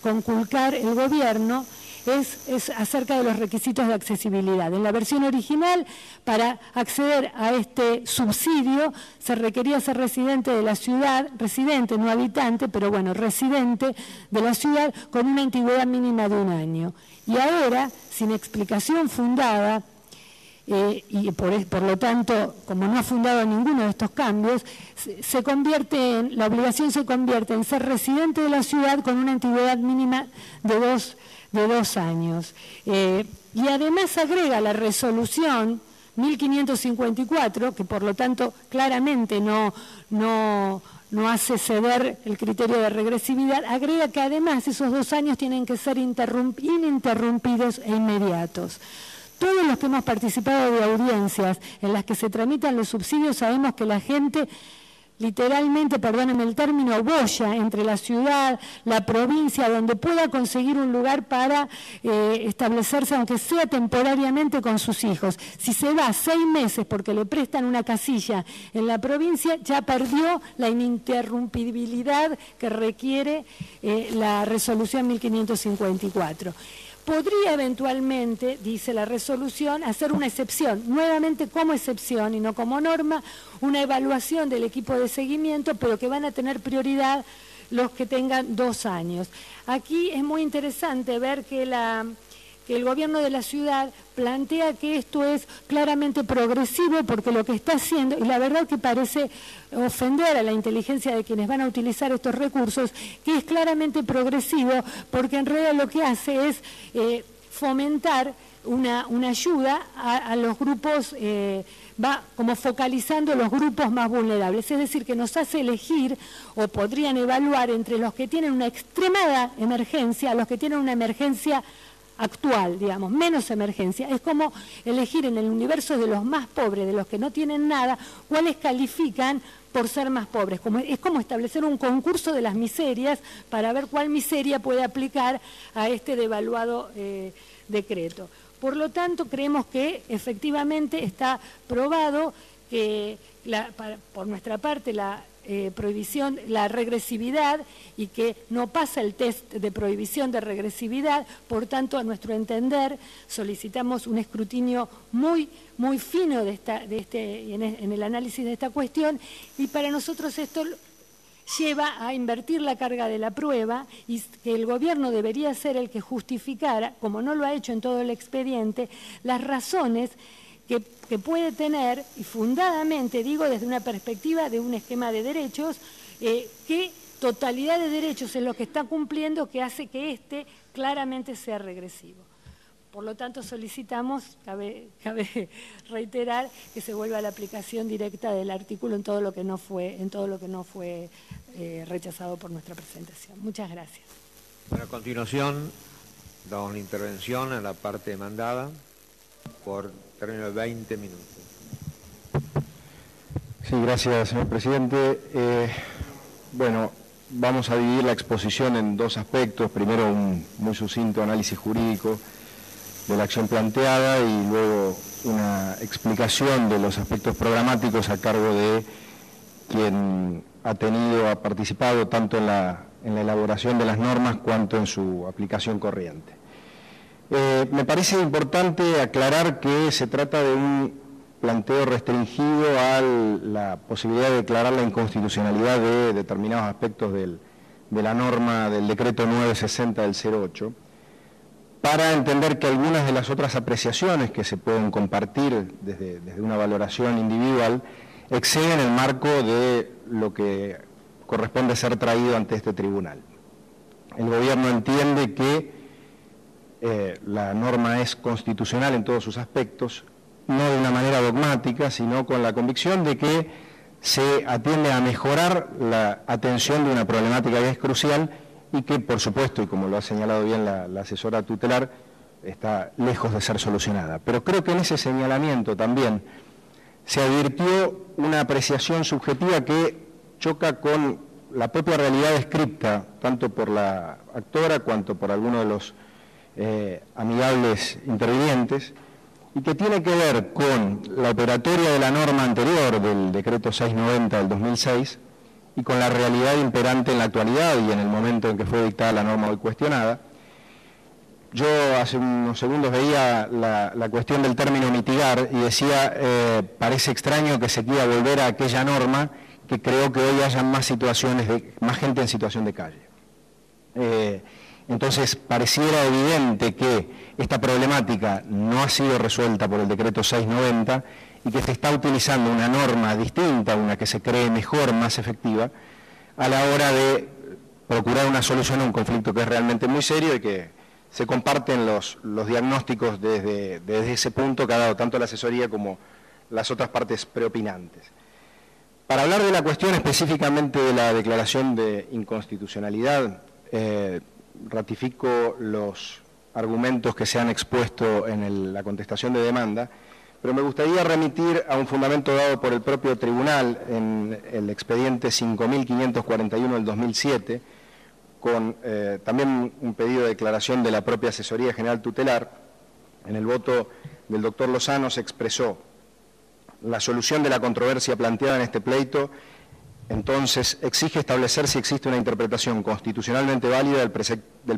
conculcar el gobierno, es acerca de los requisitos de accesibilidad. En la versión original, para acceder a este subsidio, se requería ser residente de la ciudad, residente, no habitante, pero bueno, residente de la ciudad con una antigüedad mínima de 1 año. Y ahora, sin explicación fundada, y por lo tanto, como no ha fundado ninguno de estos cambios, la obligación se convierte en ser residente de la ciudad con una antigüedad mínima de 2 años. Y además agrega la resolución 1554, que por lo tanto claramente no hace ceder el criterio de regresividad, agrega que además esos 2 años tienen que ser ininterrumpidos e inmediatos. Todos los que hemos participado de audiencias en las que se tramitan los subsidios sabemos que la gente literalmente, perdónenme el término, boya entre la ciudad, la provincia, donde pueda conseguir un lugar para establecerse, aunque sea temporariamente, con sus hijos. Si se va 6 meses porque le prestan una casilla en la provincia, ya perdió la ininterrumpibilidad que requiere la resolución 1554. Podría eventualmente, dice la resolución, hacer una excepción, nuevamente como excepción y no como norma, una evaluación del equipo de seguimiento, pero que van a tener prioridad los que tengan 2 años. Aquí es muy interesante ver que el gobierno de la ciudad plantea que esto es claramente progresivo porque lo que está haciendo, y la verdad que parece ofender a la inteligencia de quienes van a utilizar estos recursos, que es claramente progresivo porque en realidad lo que hace es fomentar una ayuda a los grupos, va como focalizando los grupos más vulnerables, es decir, que nos hace elegir o podrían evaluar entre los que tienen una extremada emergencia a los que tienen una emergencia actual, digamos, menos emergencia. Es como elegir en el universo de los más pobres, de los que no tienen nada, cuáles califican por ser más pobres. Es como establecer un concurso de las miserias para ver cuál miseria puede aplicar a este devaluado decreto. Por lo tanto, creemos que efectivamente está probado que por nuestra parte la prohibición, la regresividad, y que no pasa el test de prohibición de regresividad. Por tanto, a nuestro entender, solicitamos un escrutinio muy fino en el análisis de esta cuestión, y para nosotros esto lleva a invertir la carga de la prueba y que el gobierno debería ser el que justificara, como no lo ha hecho en todo el expediente, las razones que puede tener, y fundadamente digo desde una perspectiva de un esquema de derechos, qué totalidad de derechos es lo que está cumpliendo que hace que este claramente sea regresivo. Por lo tanto, solicitamos, cabe reiterar, que se vuelva a la aplicación directa del artículo en todo lo que no fue rechazado por nuestra presentación. Muchas gracias. Bueno, a continuación, damos la intervención a la parte demandada por término de 20 minutos. Sí, gracias, señor presidente. Bueno, vamos a dividir la exposición en 2 aspectos. Primero, un muy sucinto análisis jurídico de la acción planteada y luego una explicación de los aspectos programáticos a cargo de quien ha participado tanto en la elaboración de las normas cuanto en su aplicación corriente. Me parece importante aclarar que se trata de un planteo restringido a la posibilidad de declarar la inconstitucionalidad de determinados aspectos de la norma del decreto 960 del 08, para entender que algunas de las otras apreciaciones que se pueden compartir desde una valoración individual exceden el marco de lo que corresponde ser traído ante este tribunal. El gobierno entiende que la norma es constitucional en todos sus aspectos, no de una manera dogmática, sino con la convicción de que se atiende a mejorar la atención de una problemática que es crucial y que, por supuesto, y como lo ha señalado bien la asesora tutelar, está lejos de ser solucionada. Pero creo que en ese señalamiento también se advirtió una apreciación subjetiva que choca con la propia realidad descrita, tanto por la actora cuanto por algunos de los amigables intervinientes, y que tiene que ver con la operatoria de la norma anterior del decreto 690 del 2006 y con la realidad imperante en la actualidad y en el momento en que fue dictada la norma hoy cuestionada. Yo hace unos segundos veía la cuestión del término mitigar y decía, parece extraño que se quiera volver a aquella norma que creó que hoy haya más gente en situación de calle. Entonces, pareciera evidente que esta problemática no ha sido resuelta por el decreto 690 y que se está utilizando una norma distinta, una que se cree mejor, más efectiva, a la hora de procurar una solución a un conflicto que es realmente muy serio y que se comparten los diagnósticos desde ese punto que ha dado tanto la asesoría como las otras partes preopinantes. Para hablar de la cuestión específicamente de la declaración de inconstitucionalidad, ratifico los argumentos que se han expuesto en la contestación de demanda, pero me gustaría remitir a un fundamento dado por el propio tribunal en el expediente 5541 del 2007, con también un pedido de declaración de la propia Asesoría General Tutelar. En el voto del doctor Lozano se expresó: la solución de la controversia planteada en este pleito entonces exige establecer si existe una interpretación constitucionalmente válida del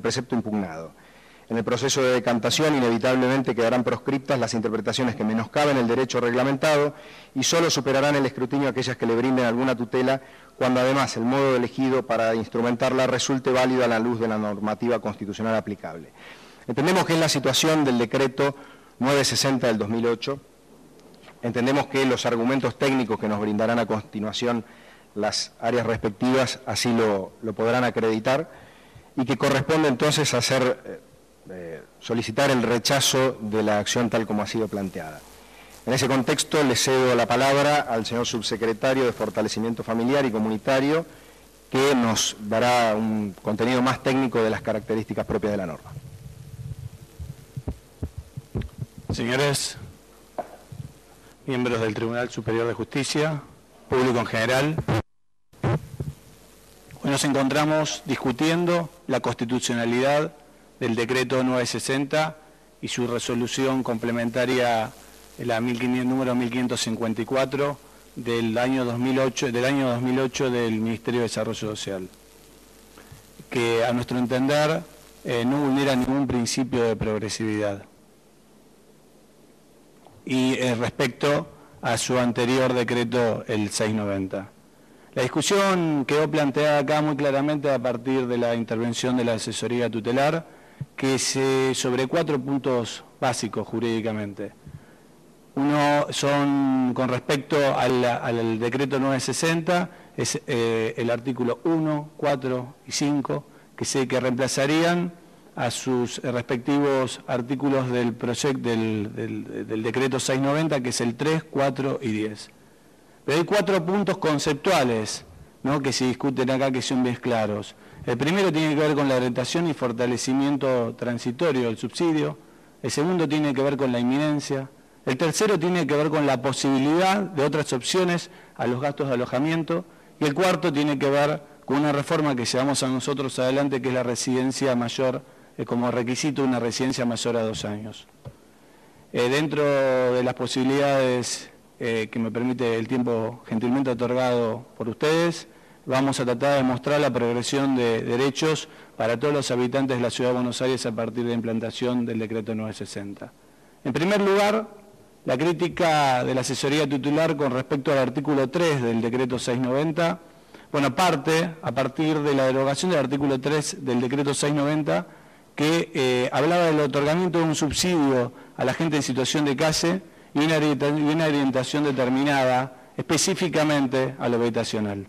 precepto impugnado. En el proceso de decantación inevitablemente quedarán proscriptas las interpretaciones que menoscaben el derecho reglamentado y solo superarán el escrutinio aquellas que le brinden alguna tutela, cuando además el modo elegido para instrumentarla resulte válido a la luz de la normativa constitucional aplicable. Entendemos que es la situación del decreto 960 del 2008, entendemos que los argumentos técnicos que nos brindarán a continuación las áreas respectivas así lo podrán acreditar, y que corresponde entonces solicitar el rechazo de la acción tal como ha sido planteada. En ese contexto le cedo la palabra al señor subsecretario de Fortalecimiento Familiar y Comunitario, que nos dará un contenido más técnico de las características propias de la norma. Señores miembros del Tribunal Superior de Justicia, público en general, hoy nos encontramos discutiendo la constitucionalidad del decreto 960 y su resolución complementaria, la número 1554 del año 2008 del Ministerio de Desarrollo Social, que a nuestro entender no vulnera ningún principio de progresividad. Y respecto a su anterior decreto, el 690. La discusión quedó planteada acá muy claramente a partir de la intervención de la asesoría tutelar, que sobre 4 puntos básicos jurídicamente. Uno son con respecto al decreto 960, es el artículo 1, 4 y 5, que reemplazarían a sus respectivos artículos del decreto 690, que es el 3, 4 y 10. Pero hay 4 puntos conceptuales, ¿no?, que se discuten acá, que son bien claros. El primero tiene que ver con la orientación y fortalecimiento transitorio del subsidio. El segundo tiene que ver con la inminencia. El tercero tiene que ver con la posibilidad de otras opciones a los gastos de alojamiento. Y el cuarto tiene que ver con una reforma que llevamos a nosotros adelante, que es la residencia mayor como requisito una residencia mayor a 2 años. Dentro de las posibilidades que me permite el tiempo gentilmente otorgado por ustedes, vamos a tratar de mostrar la progresión de derechos para todos los habitantes de la Ciudad de Buenos Aires a partir de la implantación del decreto 960. En primer lugar, la crítica de la asesoría tutelar con respecto al artículo 3 del decreto 690, bueno, parte a partir de la derogación del artículo 3 del decreto 690, que hablaba del otorgamiento de un subsidio a la gente en situación de calle y una orientación determinada específicamente a lo habitacional.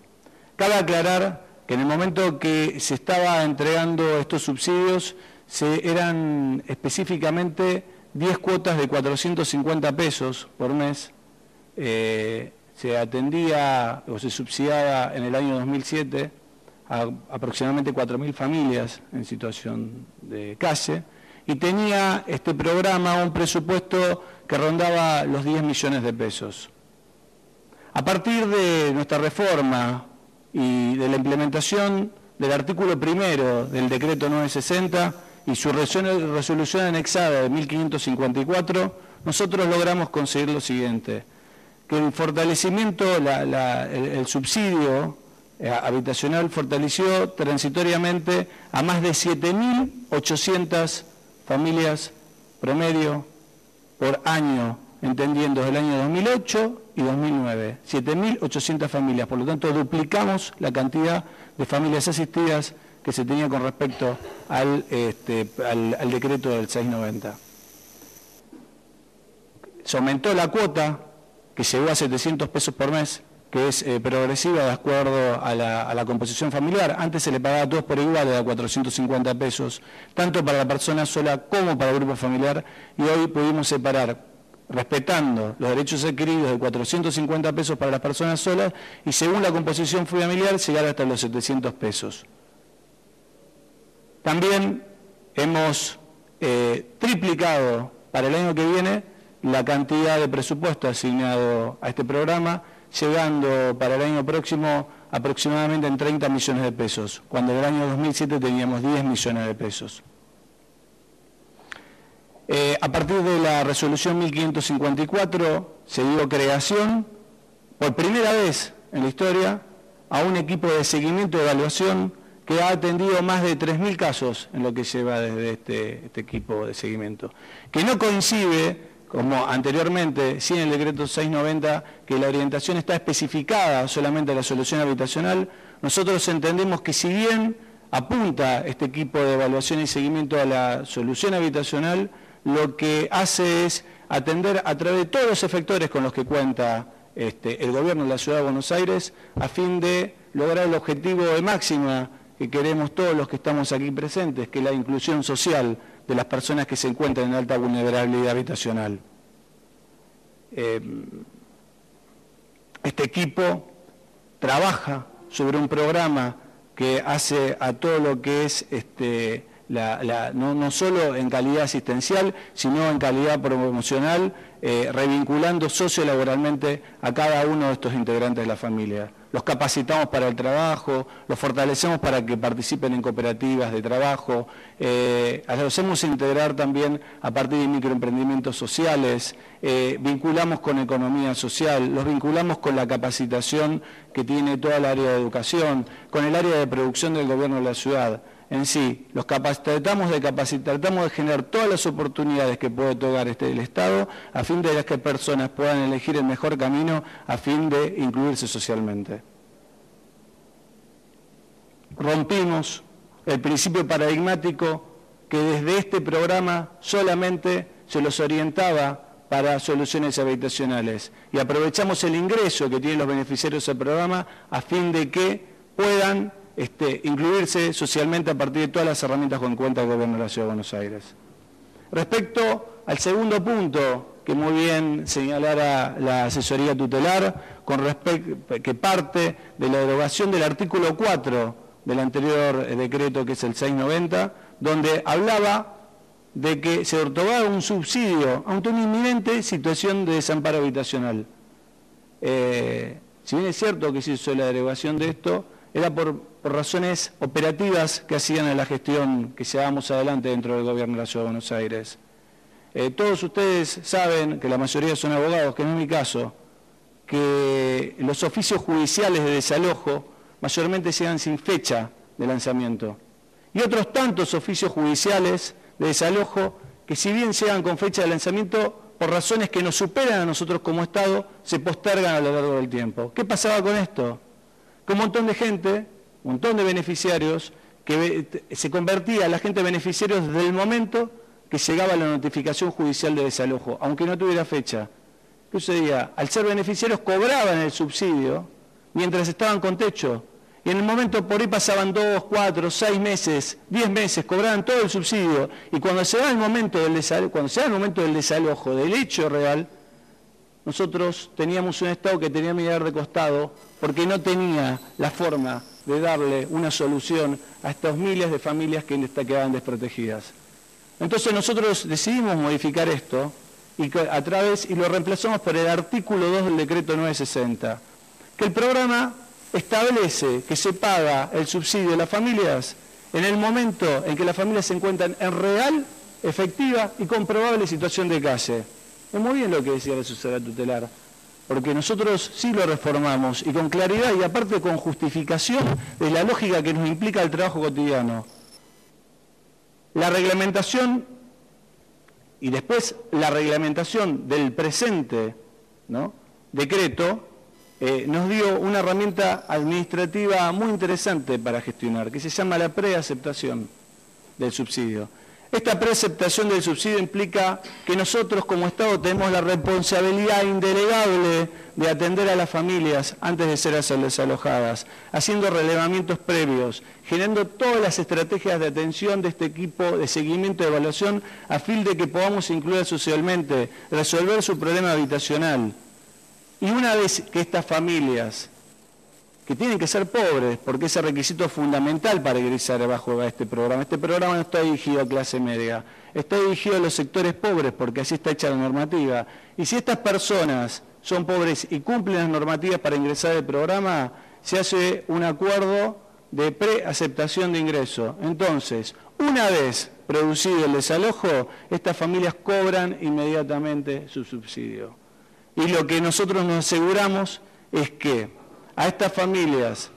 Cabe aclarar que en el momento que se estaba entregando estos subsidios, eran específicamente 10 cuotas de 450 pesos por mes. Se atendía o se subsidiaba en el año 2007 a aproximadamente 4.000 familias en situación de calle, y tenía este programa un presupuesto que rondaba los 10 millones de pesos. A partir de nuestra reforma y de la implementación del artículo 1 del decreto 960 y su resolución anexada de 1554, nosotros logramos conseguir lo siguiente: que el fortalecimiento, el subsidio habitacional fortaleció transitoriamente a más de 7.800 familias promedio por año, entendiendo desde el año 2008 y 2009, 7.800 familias. Por lo tanto, duplicamos la cantidad de familias asistidas que se tenía con respecto al decreto del 690. Se aumentó la cuota, que llegó a 700 pesos por mes, que es progresiva de acuerdo a la composición familiar. Antes se le pagaba a todos por igual, era 450 pesos, tanto para la persona sola como para el grupo familiar, y hoy pudimos separar, respetando los derechos adquiridos, de 450 pesos para las personas solas, y según la composición familiar llegar hasta los 700 pesos. También hemos triplicado para el año que viene la cantidad de presupuesto asignado a este programa, llegando para el año próximo aproximadamente en 30 millones de pesos, cuando en el año 2007 teníamos 10 millones de pesos. A partir de la resolución 1554 se dio creación, por primera vez en la historia, a un equipo de seguimiento y evaluación que ha atendido más de 3.000 casos en lo que lleva desde este equipo de seguimiento, que no coincide, como anteriormente, sí en el decreto 690, que la orientación está especificada solamente a la solución habitacional. Nosotros entendemos que si bien apunta este equipo de evaluación y seguimiento a la solución habitacional, lo que hace es atender a través de todos los efectores con los que cuenta el gobierno de la Ciudad de Buenos Aires, a fin de lograr el objetivo de máxima que queremos todos los que estamos aquí presentes, que es la inclusión social de las personas que se encuentran en alta vulnerabilidad habitacional. Este equipo trabaja sobre un programa que hace a todo lo que es no solo en calidad asistencial, sino en calidad promocional, revinculando sociolaboralmente a cada uno de estos integrantes de la familia. Los capacitamos para el trabajo, los fortalecemos para que participen en cooperativas de trabajo, los hacemos integrar también a partir de microemprendimientos sociales, vinculamos con economía social, los vinculamos con la capacitación que tiene toda el área de educación, con el área de producción del gobierno de la ciudad. En sí, tratamos de generar todas las oportunidades que puede otorgar el Estado, a fin de que personas puedan elegir el mejor camino a fin de incluirse socialmente. Rompimos el principio paradigmático que desde este programa solamente se los orientaba para soluciones habitacionales, y aprovechamos el ingreso que tienen los beneficiarios del programa a fin de que puedan incluirse socialmente a partir de todas las herramientas con cuenta el gobierno de la Ciudad de Buenos Aires. Respecto al segundo punto que muy bien señalara la asesoría tutelar, que parte de la derogación del artículo 4 del anterior decreto, que es el 690, donde hablaba de que se otorgaba un subsidio ante una inminente situación de desamparo habitacional. Si bien es cierto que se hizo la derogación de esto, era por por razones operativas que hacían en la gestión que llevábamos adelante dentro del gobierno de la Ciudad de Buenos Aires. Todos ustedes saben, que la mayoría son abogados, que no es mi caso, que los oficios judiciales de desalojo mayormente llegan sin fecha de lanzamiento. Y otros tantos oficios judiciales de desalojo que, si bien llegan con fecha de lanzamiento, por razones que nos superan a nosotros como Estado, se postergan a lo largo del tiempo. ¿Qué pasaba con esto? Que un montón de gente, un montón de beneficiarios, que se convertía la gente beneficiarios desde el momento que llegaba la notificación judicial de desalojo, aunque no tuviera fecha. ¿Qué sucedía? Al ser beneficiarios cobraban el subsidio mientras estaban con techo. Y en el momento por ahí pasaban 2, 4, 6 meses, 10 meses, cobraban todo el subsidio. Y cuando se da el momento del desalojo, del hecho real, nosotros teníamos un Estado que tenía que mirar de costado porque no tenía la forma de darle una solución a estas miles de familias que quedaban desprotegidas. Entonces nosotros decidimos modificar esto y lo reemplazamos por el artículo 2 del decreto 960, que el programa establece que se paga el subsidio a las familias en el momento en que las familias se encuentran en real, efectiva y comprobable situación de calle. Es muy bien lo que decía la asesoría tutelar, porque nosotros sí lo reformamos y con claridad y aparte con justificación de la lógica que nos implica el trabajo cotidiano. La reglamentación y después la reglamentación del presente, ¿no?, decreto nos dio una herramienta administrativa muy interesante para gestionar, que se llama la preaceptación del subsidio. Esta preaceptación del subsidio implica que nosotros como Estado tenemos la responsabilidad indelegable de atender a las familias antes de ser desalojadas, haciendo relevamientos previos, generando todas las estrategias de atención de este equipo de seguimiento y evaluación a fin de que podamos incluir socialmente, resolver su problema habitacional. Y una vez que estas familias, que tienen que ser pobres, porque ese requisito es fundamental para ingresar bajo este programa no está dirigido a clase media, está dirigido a los sectores pobres, porque así está hecha la normativa. Y si estas personas son pobres y cumplen las normativas para ingresar al programa, se hace un acuerdo de preaceptación de ingreso. Entonces, una vez producido el desalojo, estas familias cobran inmediatamente su subsidio. Y lo que nosotros nos aseguramos es que a estas familias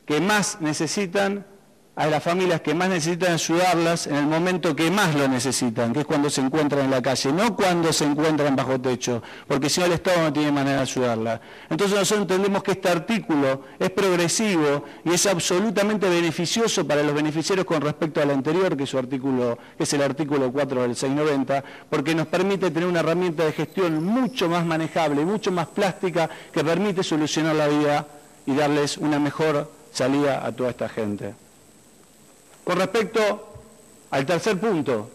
que más necesitan, a las familias que más necesitan ayudarlas en el momento que más lo necesitan, que es cuando se encuentran en la calle, no cuando se encuentran bajo techo, porque si no el Estado no tiene manera de ayudarla. Entonces nosotros entendemos que este artículo es progresivo y es absolutamente beneficioso para los beneficiarios con respecto al anterior, que es el artículo 4 del 690, porque nos permite tener una herramienta de gestión mucho más manejable, mucho más plástica, que permite solucionar la vida y darles una mejor salida a toda esta gente. Con respecto al tercer punto,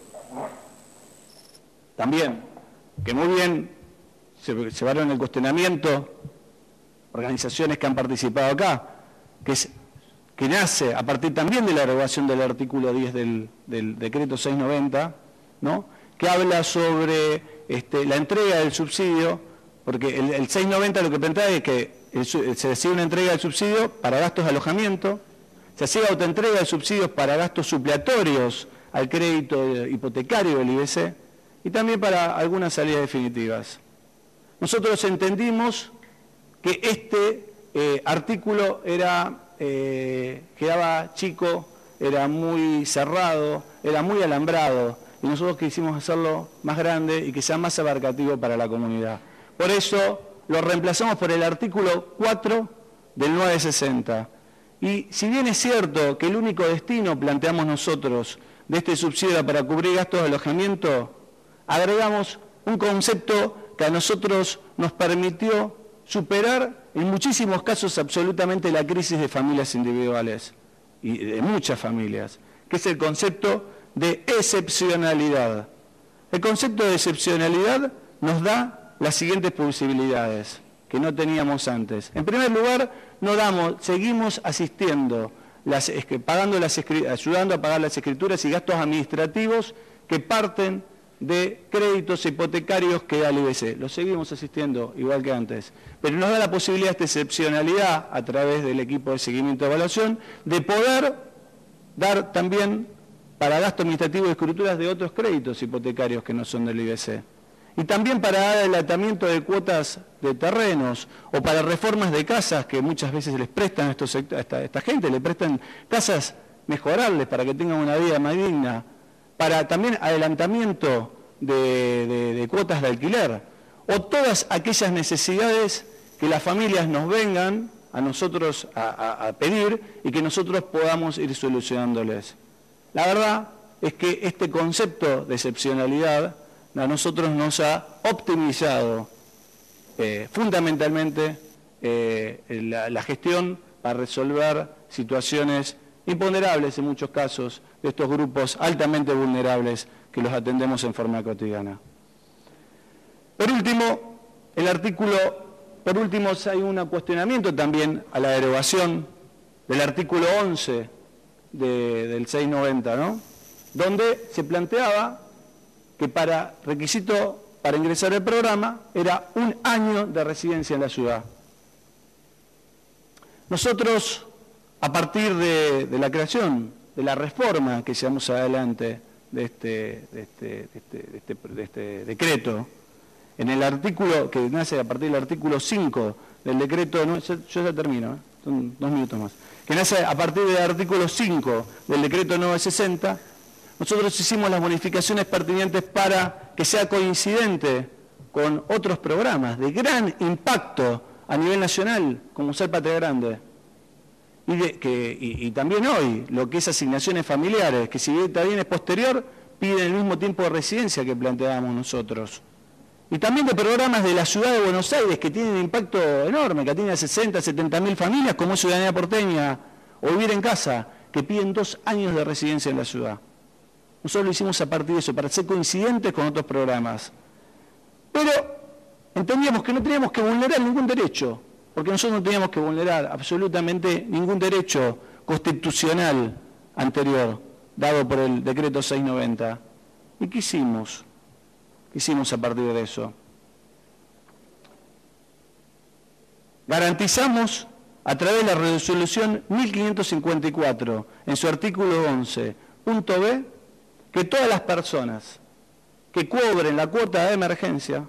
también, que muy bien se llevaron el cuestionamiento, organizaciones que han participado acá, que nace a partir también de la derogación del artículo 10 del decreto 690, ¿no?, que habla sobre la entrega del subsidio, porque el 690 lo que plantea es que se decide una entrega del subsidio para gastos de alojamiento, se hacía autoentrega de subsidios para gastos supletorios al crédito hipotecario del IBC y también para algunas salidas definitivas. Nosotros entendimos que este artículo quedaba chico, era muy cerrado, era muy alambrado y nosotros quisimos hacerlo más grande y que sea más abarcativo para la comunidad. Por eso lo reemplazamos por el artículo 4 del 960. Y si bien es cierto que el único destino, planteamos nosotros, de este subsidio era para cubrir gastos de alojamiento, agregamos un concepto que a nosotros nos permitió superar en muchísimos casos absolutamente la crisis de familias individuales y de muchas familias, que es el concepto de excepcionalidad. El concepto de excepcionalidad nos da las siguientes posibilidades que no teníamos antes. En primer lugar, seguimos asistiendo, ayudando a pagar las escrituras y gastos administrativos que parten de créditos hipotecarios que da el IBC. Lo seguimos asistiendo igual que antes, pero nos da la posibilidad, esta excepcionalidad, a través del equipo de seguimiento y evaluación, de poder dar también para gasto administrativo de escrituras de otros créditos hipotecarios que no son del IBC. Y también para dar adelantamiento de cuotas de terrenos o para reformas de casas que muchas veces les prestan a esta gente, le prestan casas mejorables para que tengan una vida más digna, para también adelantamiento de cuotas de alquiler, o todas aquellas necesidades que las familias nos vengan a nosotros a pedir y que nosotros podamos ir solucionándoles. La verdad es que este concepto de excepcionalidad a nosotros nos ha optimizado fundamentalmente la gestión para resolver situaciones imponderables en muchos casos de estos grupos altamente vulnerables que los atendemos en forma cotidiana. Por último, hay un cuestionamiento también a la derogación del artículo 11 del 690, ¿no? Donde se planteaba que para requisito para ingresar al programa era 1 año de residencia en la ciudad. Nosotros, a partir de la creación, de la reforma que llevamos adelante de este decreto, en el artículo que nace a partir del artículo 5 del decreto, no, yo ya termino, son 2 minutos más, que nace a partir del artículo 5 del decreto 960, nosotros hicimos las modificaciones pertinentes para que sea coincidente con otros programas de gran impacto a nivel nacional, como Ser Patria Grande. Y también hoy, lo que es asignaciones familiares, que si bien es posterior, piden el mismo tiempo de residencia que planteábamos nosotros. Y también de programas de la ciudad de Buenos Aires, que tienen un impacto enorme, que atienden a 60, 70 mil familias, como Ciudadanía Porteña, o Vivir en Casa, que piden 2 años de residencia en la ciudad. Nosotros lo hicimos a partir de eso, para ser coincidentes con otros programas. Pero entendíamos que no teníamos que vulnerar ningún derecho, porque nosotros no teníamos que vulnerar absolutamente ningún derecho constitucional anterior, dado por el decreto 690. ¿Y qué hicimos? ¿Qué hicimos a partir de eso? Garantizamos, a través de la resolución 1554, en su artículo 11, punto B, que todas las personas que cobren la cuota de emergencia,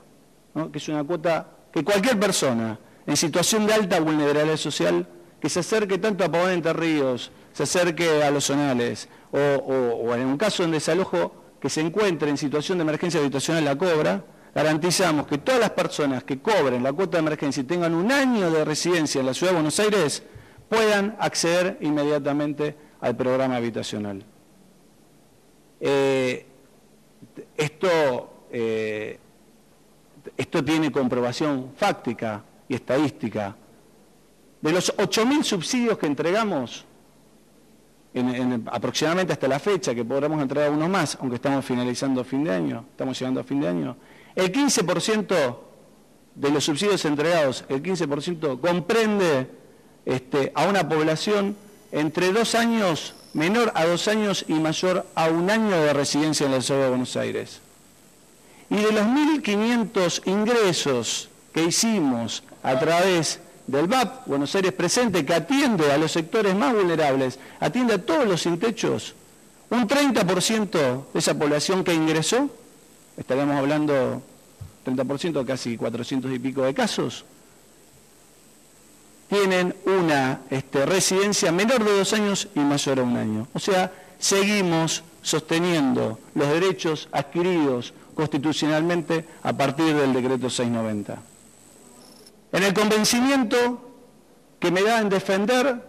¿no?, que es una cuota que cualquier persona en situación de alta vulnerabilidad social, que se acerque tanto a Pavón Entre Ríos, se acerque a Los Zonales, o en un caso de desalojo que se encuentre en situación de emergencia habitacional la cobra, garantizamos que todas las personas que cobren la cuota de emergencia y tengan 1 año de residencia en la Ciudad de Buenos Aires puedan acceder inmediatamente al programa habitacional. Esto tiene comprobación fáctica y estadística. De los 8.000 subsidios que entregamos, aproximadamente hasta la fecha, que podremos entregar unos más, aunque estamos finalizando fin de año, estamos llegando a fin de año, el 15% de los subsidios entregados, el 15% comprende a una población entre 2 años, menor a 2 años y mayor a 1 año de residencia en la Ciudad de Buenos Aires. Y de los 1.500 ingresos que hicimos a través del BAP, Buenos Aires Presente, que atiende a los sectores más vulnerables, atiende a todos los sin techos, un 30% de esa población que ingresó, estaríamos hablando 30%, casi 400 y pico de casos, tienen una residencia menor de 2 años y mayor a 1 año. O sea, seguimos sosteniendo los derechos adquiridos constitucionalmente a partir del decreto 690. En el convencimiento que me da en defender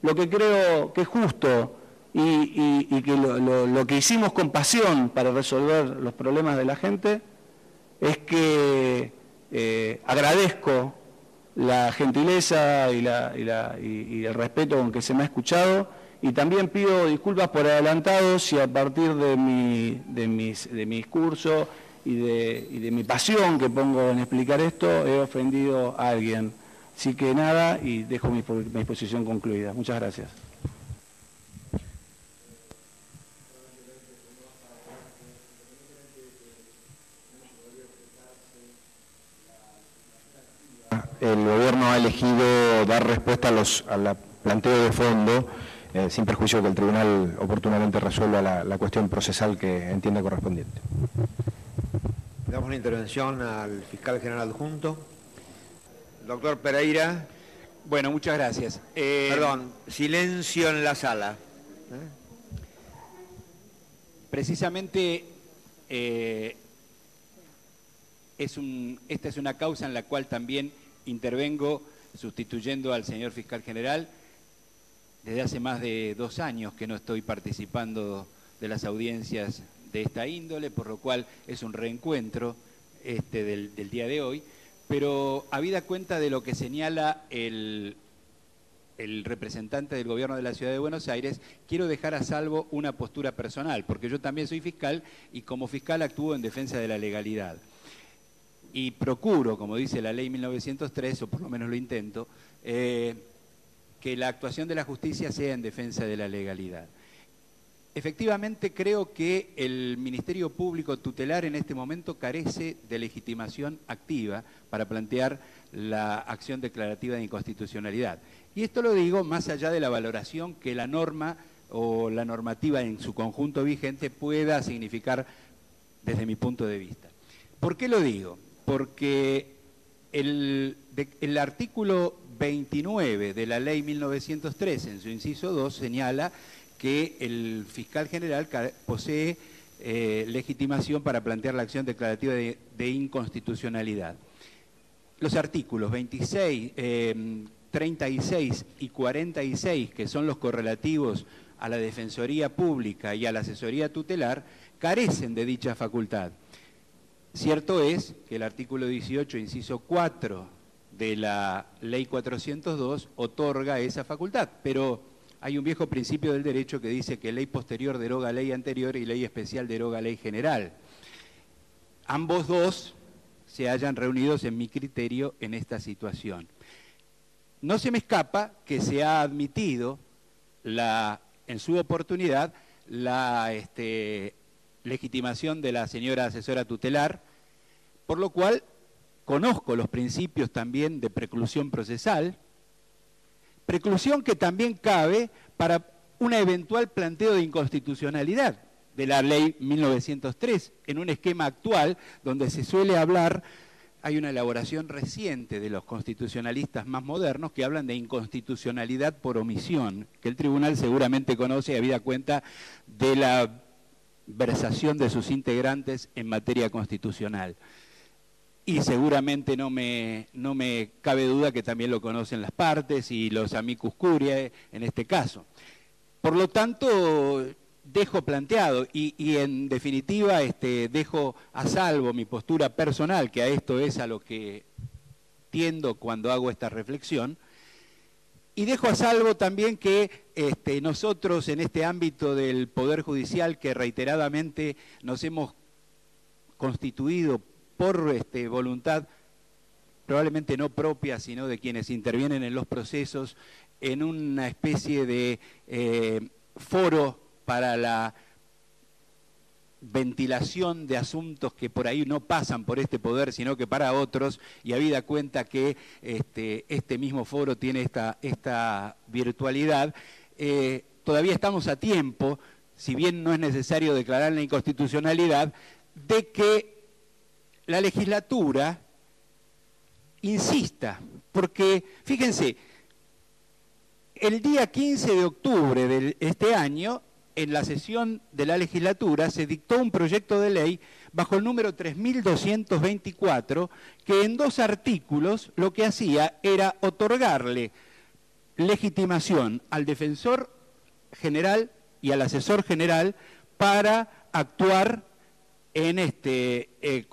lo que creo que es justo y que lo que hicimos con pasión para resolver los problemas de la gente, es que agradezco la gentileza y el respeto con que se me ha escuchado, y también pido disculpas por adelantado si a partir de mi discurso y de mi pasión que pongo en explicar esto he ofendido a alguien. Así que nada, y dejo mi exposición concluida. Muchas gracias. el gobierno ha elegido dar respuesta al planteo de fondo, sin perjuicio que el tribunal oportunamente resuelva la cuestión procesal que entienda correspondiente. Le damos la intervención al fiscal general adjunto. Doctor Pereira. Bueno, muchas gracias. Perdón, silencio en la sala. Precisamente, esta es una causa en la cual también intervengo sustituyendo al señor fiscal general. Desde hace más de 2 años que no estoy participando de las audiencias de esta índole, por lo cual es un reencuentro del día de hoy, pero habida cuenta de lo que señala el representante del gobierno de la Ciudad de Buenos Aires, quiero dejar a salvo una postura personal, porque yo también soy fiscal y como fiscal actúo en defensa de la legalidad. Y procuro, como dice la ley 1903, o por lo menos lo intento, que la actuación de la justicia sea en defensa de la legalidad. Efectivamente, creo que el Ministerio Público tutelar en este momento carece de legitimación activa para plantear la acción declarativa de inconstitucionalidad. Y esto lo digo más allá de la valoración que la norma o la normativa en su conjunto vigente pueda significar desde mi punto de vista. ¿Por qué lo digo? Porque el artículo 29 de la ley 1903, en su inciso 2, señala que el fiscal general posee legitimación para plantear la acción declarativa de inconstitucionalidad. Los artículos 26, 36 y 46, que son los correlativos a la Defensoría Pública y a la Asesoría Tutelar, carecen de dicha facultad. Cierto es que el artículo 18, inciso 4 de la Ley 402 otorga esa facultad, pero hay un viejo principio del derecho que dice que ley posterior deroga ley anterior y ley especial deroga ley general. Ambos dos se hayan reunidos en mi criterio en esta situación. No se me escapa que se ha admitido en su oportunidad la legitimación de la señora asesora tutelar, por lo cual conozco los principios también de preclusión procesal, preclusión que también cabe para un eventual planteo de inconstitucionalidad de la ley 1903, en un esquema actual donde se suele hablar, hay una elaboración reciente de los constitucionalistas más modernos que hablan de inconstitucionalidad por omisión, que el tribunal seguramente conoce habida cuenta de la versación de sus integrantes en materia constitucional. Y seguramente no me cabe duda que también lo conocen las partes y los amicus curiae en este caso. Por lo tanto, dejo planteado y en definitiva dejo a salvo mi postura personal, que a esto es a lo que tiendo cuando hago esta reflexión, y dejo a salvo también que nosotros en este ámbito del Poder Judicial, que reiteradamente nos hemos constituido por voluntad probablemente no propia, sino de quienes intervienen en los procesos, en una especie de foro para la ventilación de asuntos que por ahí no pasan por este poder, sino que para otros, y habida cuenta que este mismo foro tiene esta virtualidad, todavía estamos a tiempo, si bien no es necesario declarar la inconstitucionalidad, de que la legislatura insista, porque fíjense, el día 15 de octubre de este año, en la sesión de la legislatura, se dictó un proyecto de ley bajo el número 3224, que en 2 artículos lo que hacía era otorgarle legitimación al defensor general y al asesor general para actuar en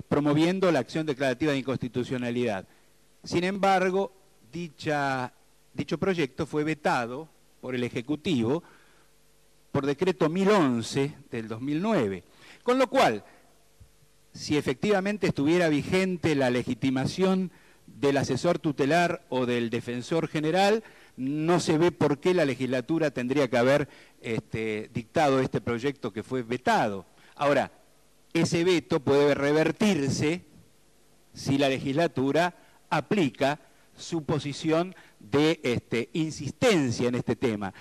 promoviendo la acción declarativa de inconstitucionalidad. Sin embargo, dicho proyecto fue vetado por el Ejecutivo por decreto 1011 del 2009. Con lo cual, si efectivamente estuviera vigente la legitimación del asesor tutelar o del defensor general, no se ve por qué la legislatura tendría que haber dictado este proyecto que fue vetado. Ahora, ese veto puede revertirse si la legislatura aplica su posición de insistencia en este tema.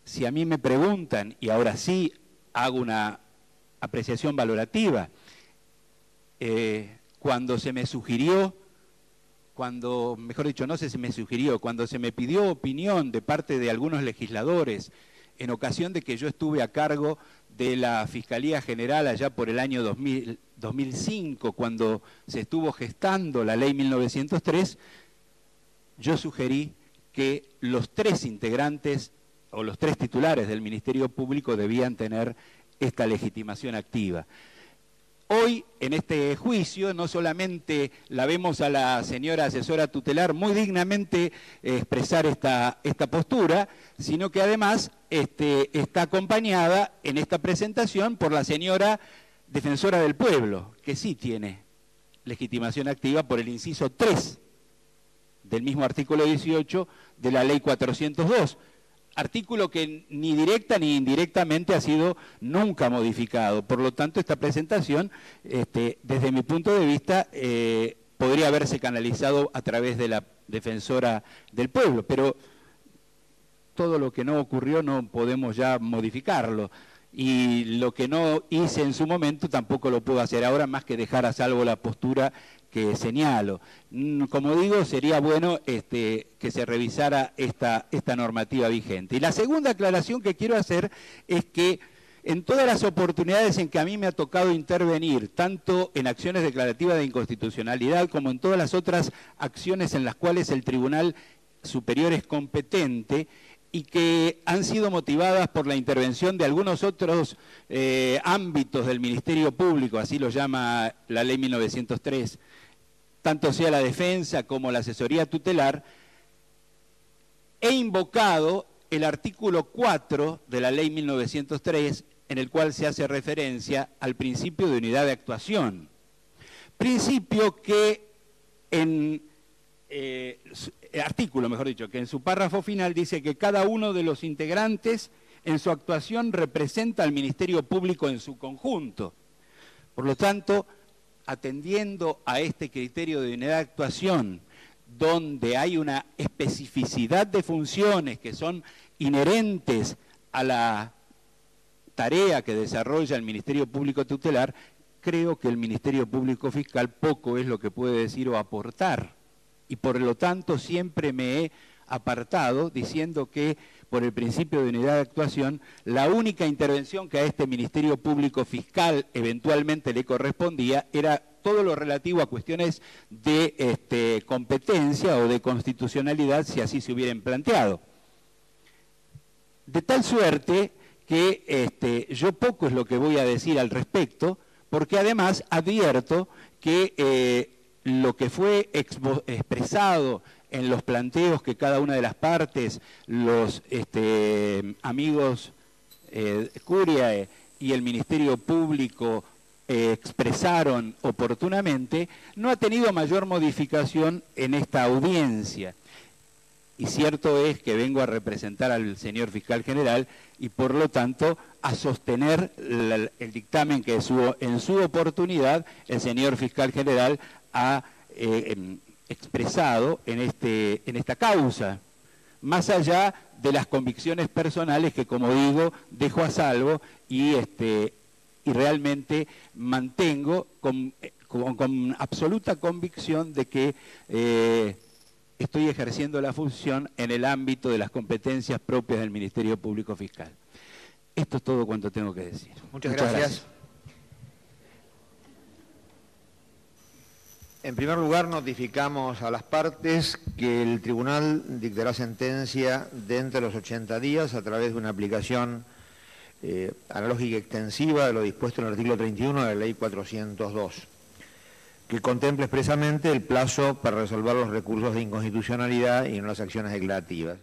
Si a mí me preguntan, y ahora sí hago una apreciación valorativa, cuando se me sugirió, mejor dicho, no sé si me sugirió, cuando se me pidió opinión de parte de algunos legisladores, en ocasión de que yo estuve a cargo de la Fiscalía General allá por el año 2005, cuando se estuvo gestando la Ley 1903, yo sugerí que los 3 integrantes o los 3 titulares del Ministerio Público debían tener esta legitimación activa. Hoy, en este juicio, no solamente la vemos a la señora asesora tutelar muy dignamente expresar esta postura, sino que además está acompañada en esta presentación por la señora defensora del pueblo, que sí tiene legitimación activa por el inciso 3 del mismo artículo 18 de la Ley 402, artículo que ni directa ni indirectamente ha sido nunca modificado. Por lo tanto, esta presentación, desde mi punto de vista, podría haberse canalizado a través de la defensora del pueblo, pero todo lo que no ocurrió no podemos ya modificarlo. Y lo que no hice en su momento tampoco lo puedo hacer ahora, más que dejar a salvo la postura que señalo. Como digo, sería bueno que se revisara esta normativa vigente. Y la segunda aclaración que quiero hacer es que en todas las oportunidades en que a mí me ha tocado intervenir, tanto en acciones declarativas de inconstitucionalidad como en todas las otras acciones en las cuales el Tribunal Superior es competente, y que han sido motivadas por la intervención de algunos otros ámbitos del Ministerio Público, así lo llama la Ley 1903, tanto sea la defensa como la asesoría tutelar, he invocado el artículo 4 de la Ley 1903, en el cual se hace referencia al principio de unidad de actuación. Principio que artículo, mejor dicho, que en su párrafo final dice que cada uno de los integrantes en su actuación representa al Ministerio Público en su conjunto. Por lo tanto, atendiendo a este criterio de unidad de actuación, donde hay una especificidad de funciones que son inherentes a la tarea que desarrolla el Ministerio Público Tutelar, creo que el Ministerio Público Fiscal poco es lo que puede decir o aportar. Y por lo tanto siempre me he apartado diciendo que por el principio de unidad de actuación, la única intervención que a este Ministerio Público Fiscal eventualmente le correspondía era todo lo relativo a cuestiones de competencia o de constitucionalidad, si así se hubieran planteado. De tal suerte que yo poco es lo que voy a decir al respecto, porque además advierto que lo que fue expresado en los planteos que cada una de las partes, los amigos Curia y el Ministerio Público expresaron oportunamente, no ha tenido mayor modificación en esta audiencia. Y cierto es que vengo a representar al señor Fiscal General y por lo tanto a sostener el dictamen que en su oportunidad el señor Fiscal General ha expresado en esta causa, más allá de las convicciones personales que, como digo, dejo a salvo y realmente mantengo con absoluta convicción de que estoy ejerciendo la función en el ámbito de las competencias propias del Ministerio Público Fiscal. Esto es todo cuanto tengo que decir. Muchas gracias. En primer lugar, notificamos a las partes que el tribunal dictará sentencia dentro de los 80 días a través de una aplicación analógica extensiva de lo dispuesto en el artículo 31 de la Ley 402, que contempla expresamente el plazo para resolver los recursos de inconstitucionalidad y no las acciones declarativas.